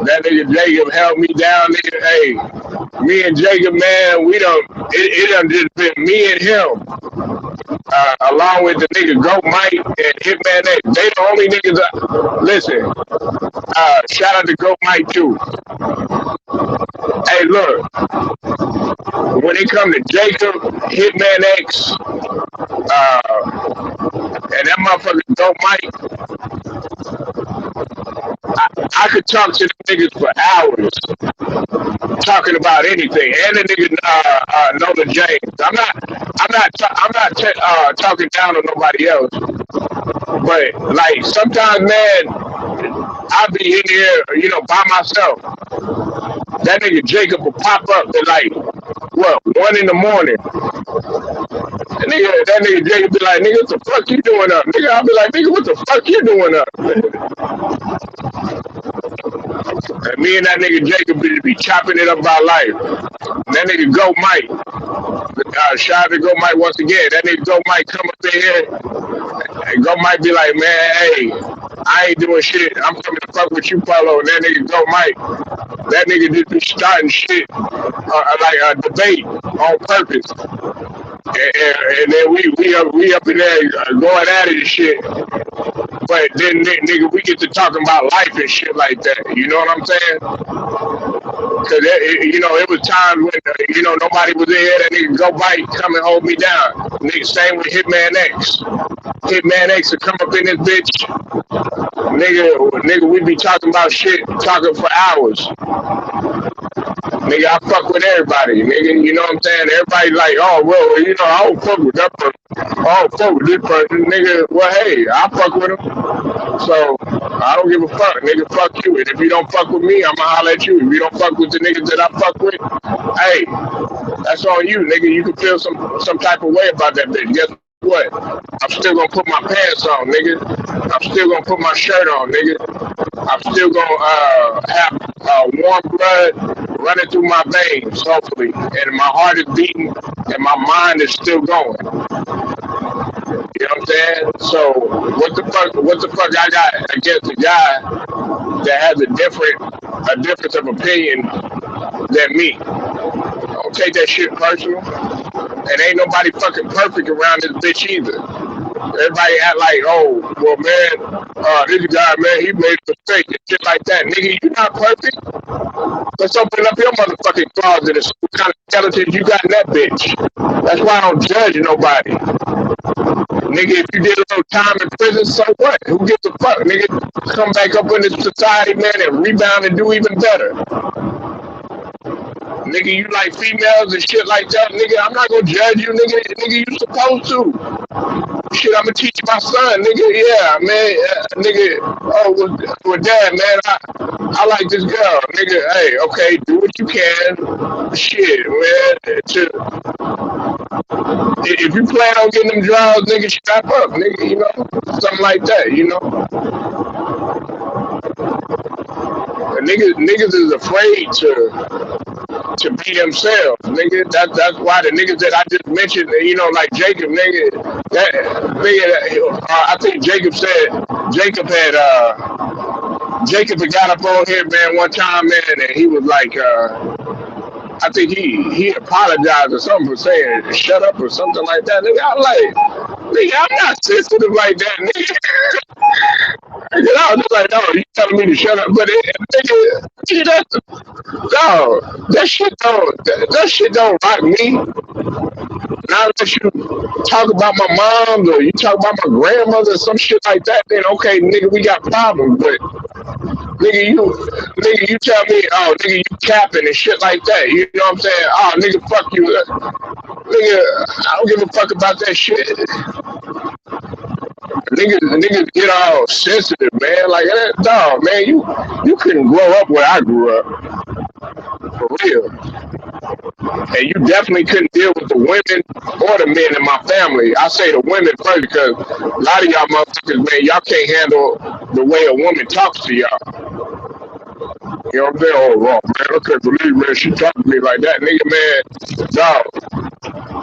That nigga Jacob held me down, nigga. Hey, me and Jacob, man, it done just been me and him. Along with the nigga Goat Mike and Hitman X. They the only niggas listen, shout out to Goat Mike too. Hey, look, when it come to Jacob, Hitman X, and that motherfucker Goat Mike, I could talk to them niggas for hours, talking about anything. And the nigga Nola James. I'm not talking down on nobody else. But like sometimes, man, I'll be in here, by myself. That nigga Jacob will pop up at like 1 in the morning. That nigga Jacob be like, nigga, what the fuck you doing up? Nigga, I'll be like, nigga, what the fuck you doing up? And me and that nigga Jacob be chopping it up about life. That nigga Go Mike. Shout out to Go Mike once again. That nigga Go Mike come up in here and Go Mike be like, man, hey, I ain't doing shit. I'm coming to fuck with you, Paulo. And that nigga Go Mike, that nigga just be starting shit like a debate on purpose. And then we up in there going at it and shit. But then, nigga, we get to talking about life and shit like that. You know what I'm saying? Because, it was times when, nobody was in here. That nigga Go Bite come and hold me down. Nigga, same with Hitman X. Hitman X will come up in this bitch. Nigga, we be talking about shit, talking for hours. Nigga, I fuck with everybody, nigga. You know what I'm saying? Everybody like, oh, well, I don't fuck with that person. I don't fuck with this person, nigga. Well, hey, I fuck with him. So, I don't give a fuck, nigga. Fuck you. And if you don't fuck with me, I'ma holler at you. If you don't fuck with the niggas that I fuck with, hey, that's on you, nigga. You can feel some type of way about that bitch. Guess what? I'm still gonna put my pants on, nigga. I'm still gonna put my shirt on, nigga. I'm still gonna have warm blood running through my veins, hopefully, and my heart is beating and my mind is still going. You know what I'm saying? So what the fuck I got against a guy that has a difference of opinion than me? Don't take that shit personal. And ain't nobody fucking perfect around this bitch either. Everybody act like, oh, well, man, this guy, man, he made a mistake and shit like that. Nigga, you not perfect. Let's open up your motherfucking closet and see what kind of skeletons you got in that bitch. That's why I don't judge nobody. Nigga, if you did a little time in prison, so what? Who gives a fuck? Nigga, come back up in this society, man, and rebound and do even better. Nigga, you like females and shit like that, nigga, I'm not gonna judge you, nigga. Nigga, you supposed to. Shit, I'm gonna teach my son, nigga. Yeah, man, nigga. Oh, well, dad, man, I like this girl, nigga. Hey, okay, do what you can. Shit, man. If you plan on getting them drugs, nigga, strap up, nigga. You know, something like that. You know, niggas is afraid to be themselves, nigga. That's why the niggas that I just mentioned, you know, like Jacob, nigga. I think Jacob had got up on here, man, one time, man, and he was like, I think he apologized or something for saying shut up or something like that. Nigga, I'm like, nigga, I'm not sensitive like that, nigga. I was just like, no, you telling me to shut up, but nigga, that shit don't rock me. Now that you talk about my mom or you talk about my grandmother or some shit like that, then okay, nigga, we got problems. But nigga, you tell me, oh, nigga, you capping and shit like that. You know what I'm saying? Oh, nigga, fuck you, nigga. I don't give a fuck about that shit. Niggas get all sensitive, man. Like that, dog, man. You couldn't grow up where I grew up, for real. And you definitely couldn't deal with the women or the men in my family. I say the women first because a lot of y'all motherfuckers, man, y'all can't handle the way a woman talks to y'all. You know what I'm saying? Oh, wrong, man. I can't believe, man, she talking to me like that. Nigga, man, dog.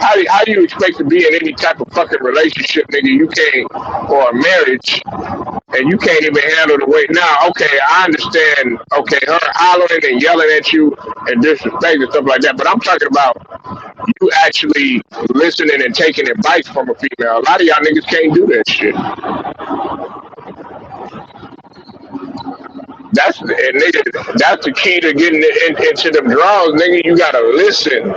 How do you expect to be in any type of fucking relationship, nigga? You can't, or a marriage, and you can't even handle the way. Now, okay, I understand, okay, her hollering and yelling at you and disrespect and stuff like that, but I'm talking about you actually listening and taking advice from a female. A lot of y'all niggas can't do that shit. That's the key to getting into them draws, nigga. You gotta listen.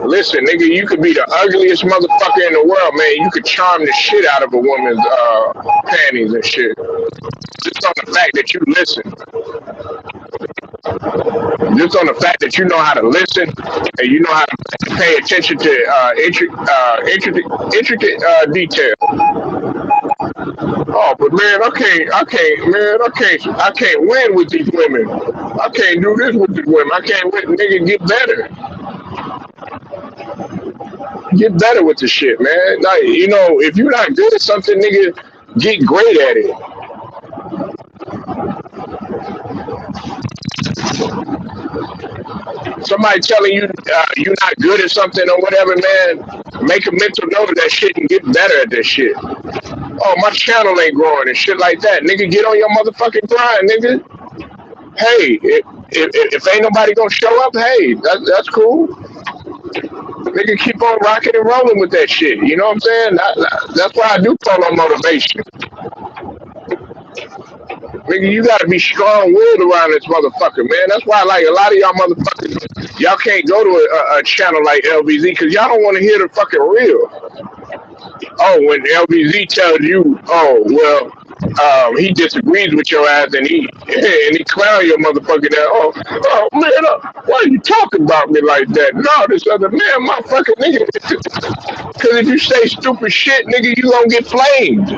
Listen, nigga, you could be the ugliest motherfucker in the world, man. You could charm the shit out of a woman's panties and shit. Just on the fact that you listen. Just on the fact that you know how to listen and you know how to pay attention to intricate detail. Oh, but man, I can't win with these women. I can't do this with these women. I can't win. Nigga, get better. Get better with the shit, man. Like, you know, if you're not good at something, nigga, get great at it. Somebody telling you you're not good at something or whatever, man, make a mental note of that shit and get better at that shit. Oh, my channel ain't growing and shit like that. Nigga, get on your motherfucking grind, nigga. Hey, if ain't nobody gonna show up, hey, that's cool. Nigga, keep on rocking and rolling with that shit. You know what I'm saying? That's why I do call on motivation. Nigga, you gotta be strong-willed around this motherfucker, man. That's why, like, a lot of y'all motherfuckers, y'all can't go to a channel like LBZ because y'all don't want to hear the fucking real. Oh, when LBZ tells you, oh, well, he disagrees with your ass and he clown your motherfucking ass. Oh man, why are you talking about me like that? No, this other man, my fucking nigga. Because if you say stupid shit, nigga, you gonna get flamed.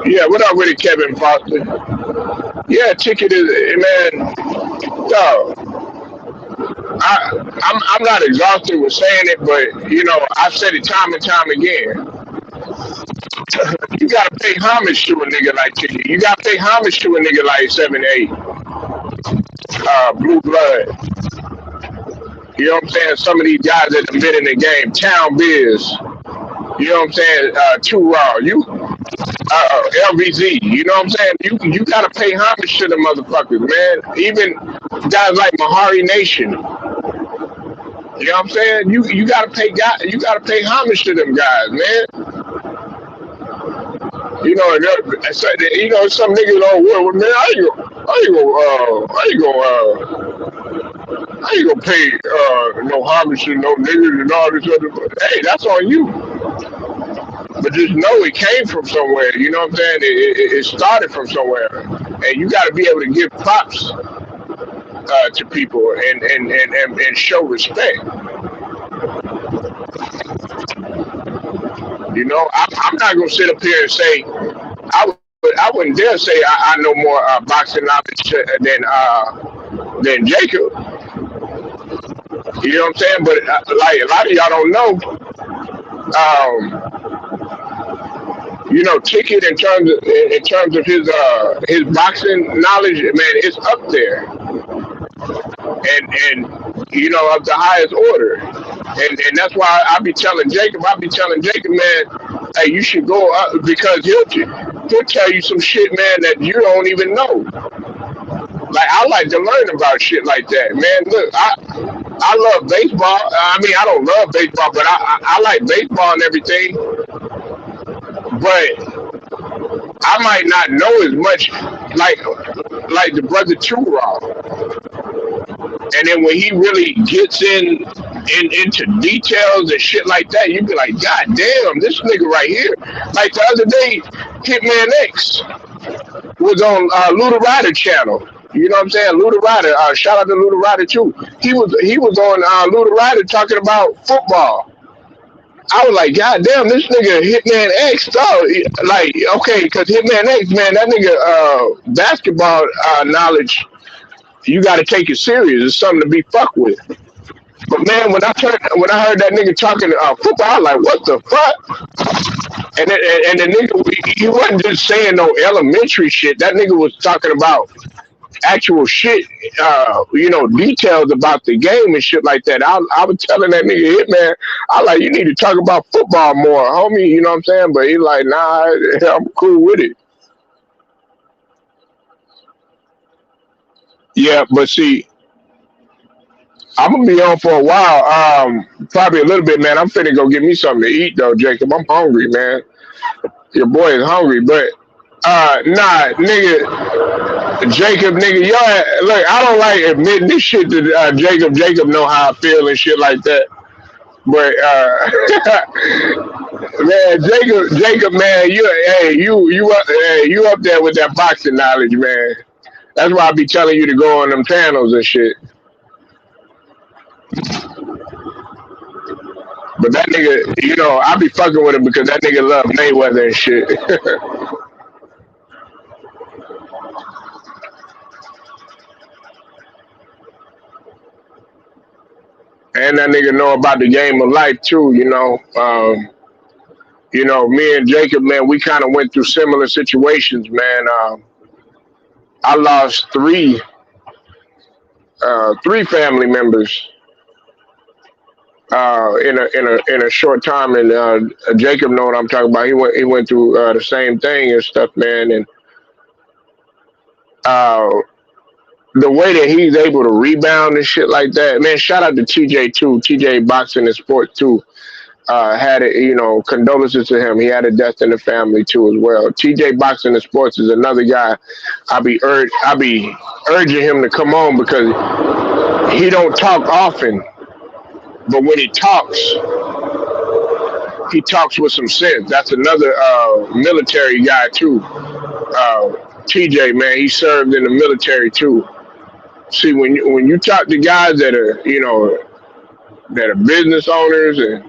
Yeah, what up with it, Kevin Foster? Yeah, ticket is, man, dog. I'm not exhausted with saying it, but you know, I've said it time and time again. You gotta pay homage to a nigga like Ticket. You gotta pay homage to a nigga like 7-8. Blue Blood. You know what I'm saying? Some of these guys that have been in the game, Town Biz. You know what I'm saying? Too Raw. LVZ. You know what I'm saying? You gotta pay homage to the motherfuckers, man. Even guys like Mahari Nation. You know what I'm saying? You gotta pay homage to them guys, man. You know, some niggas don't work with, man. I ain't gonna pay no homage to no niggas and all this other. Hey, that's on you. But just know it came from somewhere. You know what I'm saying? It started from somewhere, and you got to be able to give props to people and show respect. You know, I'm not gonna sit up here and say I wouldn't dare say I know more boxing knowledge than Jacob. You know what I'm saying? But like a lot of y'all don't know, you know, Ticket in terms of his boxing knowledge, man, it's up there, and you know, of the highest order, and that's why I be telling Jacob, man, hey, you should go up because he'll tell you some shit, man, that you don't even know. Like I like to learn about shit like that, man. Look, I love baseball. I mean, I don't love baseball, but I like baseball and everything. But I might not know as much like the brother Too Raw. And then when he really gets into details and shit like that, you be like, God damn, this nigga right here. Like the other day, Hitman X was on Luda Ryder channel. You know what I'm saying? Luda Ryder, shout out to Luda Ryder too. He was on Luda Ryder talking about football. I was like, God damn, this nigga Hitman X, dog. Like, okay, because Hitman X, man, that nigga basketball knowledge, you got to take it serious. It's something to be fucked with. But man, when I heard that nigga talking football, I was like, what the fuck? And the nigga, he wasn't just saying no elementary shit. That nigga was talking about actual shit, you know, details about the game and shit like that. I was telling that nigga Hitman, I like, you need to talk about football more, homie. You know what I'm saying? But he like, nah, I'm cool with it. Yeah, but see, I'm gonna be on for a while. Probably a little bit, man. I'm finna go get me something to eat though, Jacob. I'm hungry, man. Your boy is hungry, but nah, nigga, Jacob, nigga, y'all look. I don't like admitting this shit to Jacob. Jacob know how I feel and shit like that. But man, Jacob, man, you up there with that boxing knowledge, man. That's why I be telling you to go on them channels and shit. But that nigga, you know, I be fucking with him because that nigga love Mayweather and shit. And that nigga know about the game of life too, you know. You know, me and Jacob, man, we kind of went through similar situations, man. I lost three family members in a short time, and Jacob know what I'm talking about. He went through the same thing and stuff, man, and the way that he's able to rebound and shit like that, man. Shout out to TJ too, TJ Boxing and Sport too. Had it, you know, condolences to him. He had a death in the family too as well. TJ Boxing and Sports is another guy. I be urging him to come on because he don't talk often, but when he talks with some sense. That's another military guy too. TJ, man, he served in the military too. See, when you talk to guys that are, you know, that are business owners and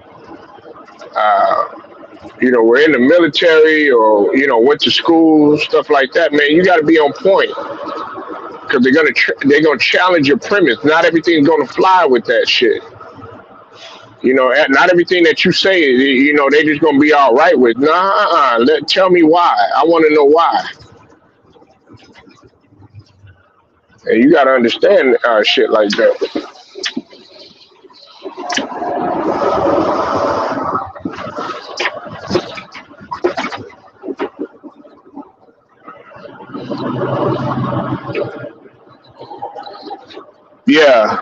you know, were in the military or, you know, went to school, stuff like that, man, you got to be on point because they're gonna challenge your premise. Not everything's gonna fly with that shit. You know, not everything that you say, you know, they just gonna be all right with. Nah, tell me why. I want to know why. And you gotta understand shit like that. Yeah,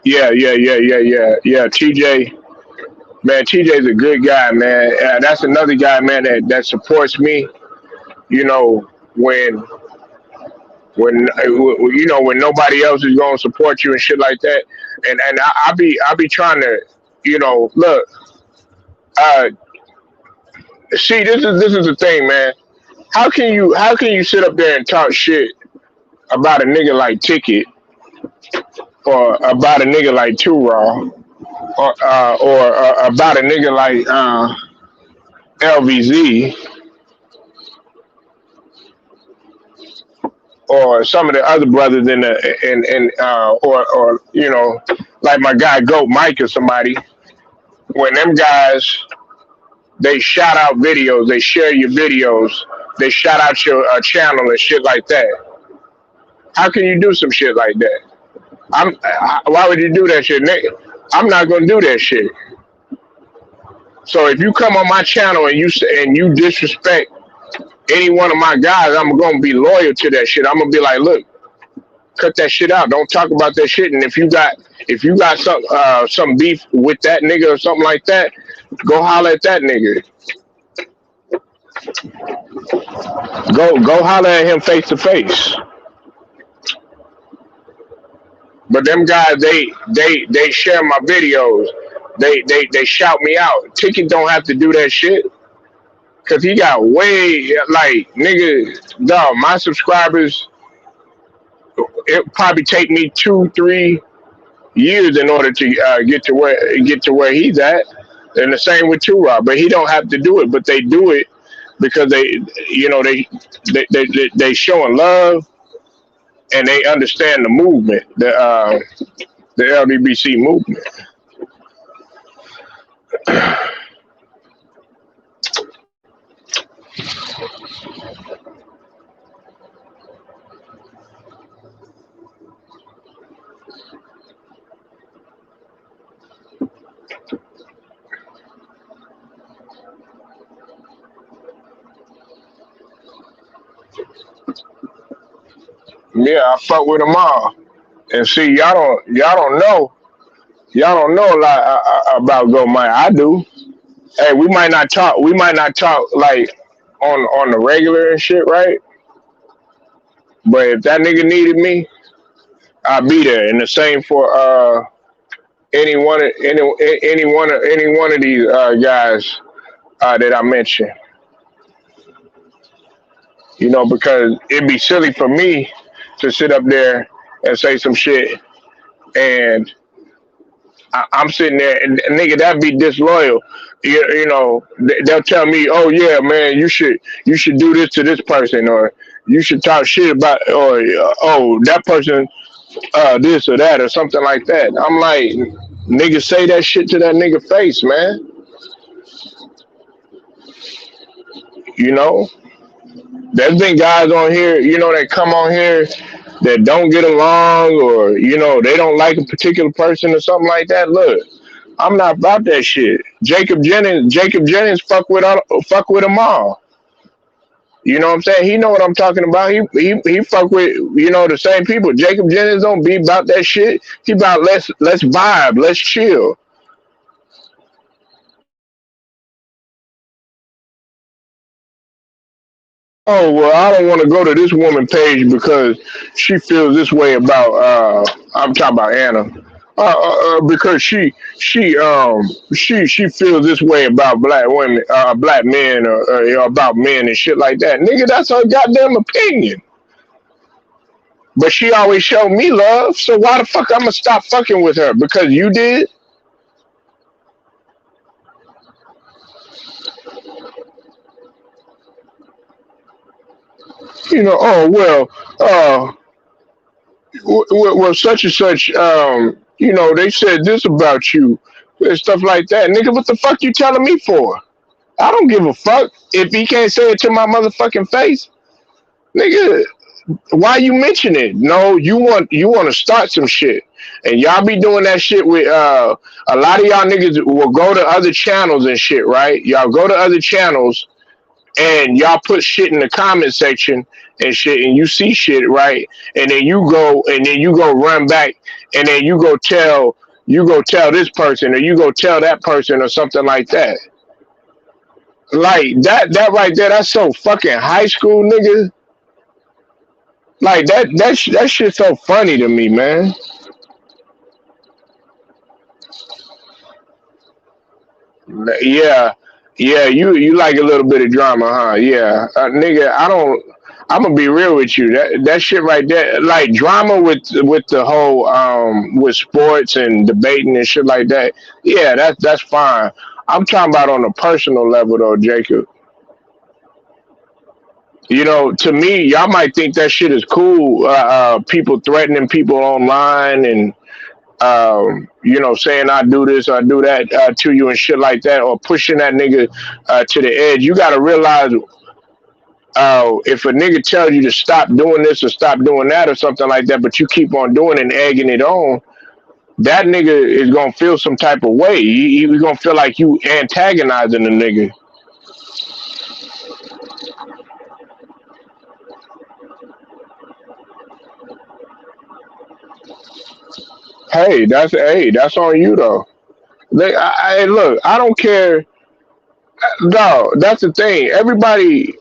yeah. TJ, man, TJ's a good guy, man. That's another guy, man, that supports me. You know, when when nobody else is gonna support you and shit like that. And I be trying to, look, uh, see, this is the thing, man. How can you sit up there and talk shit about a nigga like Ticket or about a nigga like Too Raw or about a nigga like LVZ or some of the other brothers in the in or like my guy Goat Mike or somebody, when them guys, they shout out videos, they share your videos, they shout out your channel and shit like that. How can you do some shit like that? Why would you do that shit, nigga? I'm not gonna do that shit. So if you come on my channel and you disrespect any one of my guys, I'm gonna be loyal to that shit. I'm gonna be like, look, cut that shit out. Don't talk about that shit. And if you got some beef with that nigga or something like that, go holler at that nigga. Go holler at him face to face. But them guys, they share my videos. They shout me out. Ticket don't have to do that shit. Cause he got way, like, nigga, dog, my subscribers, it probably take me 2-3 years in order to get to where he's at. And the same with Two Rob, but he don't have to do it, but they do it because they showing love and they understand the movement, the LDBC movement. Yeah, I fuck with them all. And see, y'all don't know a lot about Go Mike. I do. Hey, we might not talk. We might not talk like on the regular and shit, right? But if that nigga needed me, I'd be there. And the same for any one of these guys that I mentioned. Because it'd be silly for me to sit up there and say some shit, and I'm sitting there, and nigga, that'd be disloyal. They'll tell me, "Oh yeah, man, you should do this to this person, or you should talk shit about, or oh, that person, this or that, or something like that." I'm like, nigga, say that shit to that nigga face, man. You know, there's been guys on here, that come on here that don't get along, or they don't like a particular person or something like that. Look, I'm not about that shit. Jacob Jennings fuck with them all. You know what I'm saying? He know what I'm talking about. He fuck with the same people. Jacob Jennings don't be about that shit. He about let's vibe, let's chill. Oh well, I don't want to go to this woman page because she feels this way about. I'm talking about Anna. Because she feels this way about black women, black men, or about men and shit like that. Nigga, that's her goddamn opinion. But she always showed me love, so why the fuck I'ma stop fucking with her? Because you did? Oh well, well, such and such, they said this about you and stuff like that. Nigga, what the fuck you telling me for? I don't give a fuck if he can't say it to my motherfucking face. Nigga, Why you mention it? No, you want to start some shit, and y'all be doing that shit with a lot of y'all niggas will go to other channels and shit, right? Y'all go to other channels and y'all put shit in the comment section and shit, and you see shit, right? And then you go run back, and then you go tell this person, or you go tell that person, or something like that. Like that right there, that's so fucking high school, nigga. Like that shit's so funny to me, man. Yeah, yeah, you like a little bit of drama, huh? Yeah, nigga, I don't. I'm gonna be real with you. That shit right there, like drama with the whole with sports and debating and shit like that. Yeah, that's fine. I'm talking about on a personal level though, Jacob. You know, to me, y'all might think that shit is cool. People threatening people online and saying I do this, I do that to you and shit like that, or pushing that nigga to the edge. You gotta realize, if a nigga tells you to stop doing this or stop doing that or something like that, but you keep on doing it and egging it on, that nigga is gonna feel some type of way. He's gonna feel like you antagonizing the nigga. That's on you though. Look, I don't care. No, that's the thing. Everybody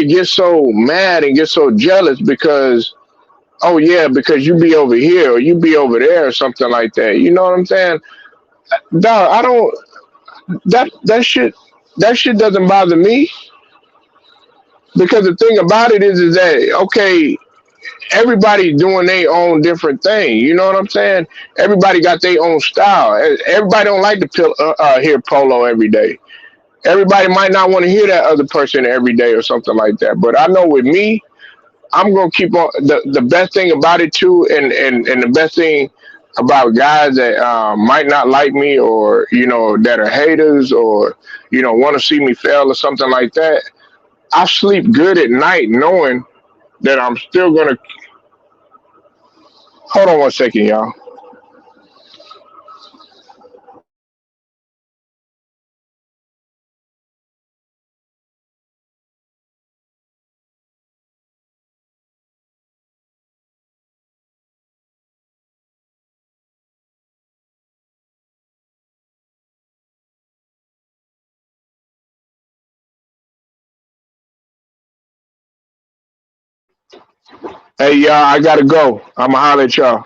gets so mad and gets so jealous because, oh yeah, because you be over here or you be over there or something like that. You know what I'm saying? Dog, I don't that shit doesn't bother me, because the thing about it is that, okay, everybody's doing their own different thing. You know what I'm saying? Everybody got their own style. Everybody don't like to hear polo every day. Everybody might not want to hear that other person every day or something like that. But I know with me, I'm gonna keep on. The best thing about it too, and the best thing about guys that might not like me, or that are haters, or want to see me fail or something like that. I sleep good at night knowing that I'm still gonna. Hold on one second, y'all. Hey, y'all, I gotta go. I'ma holler at y'all.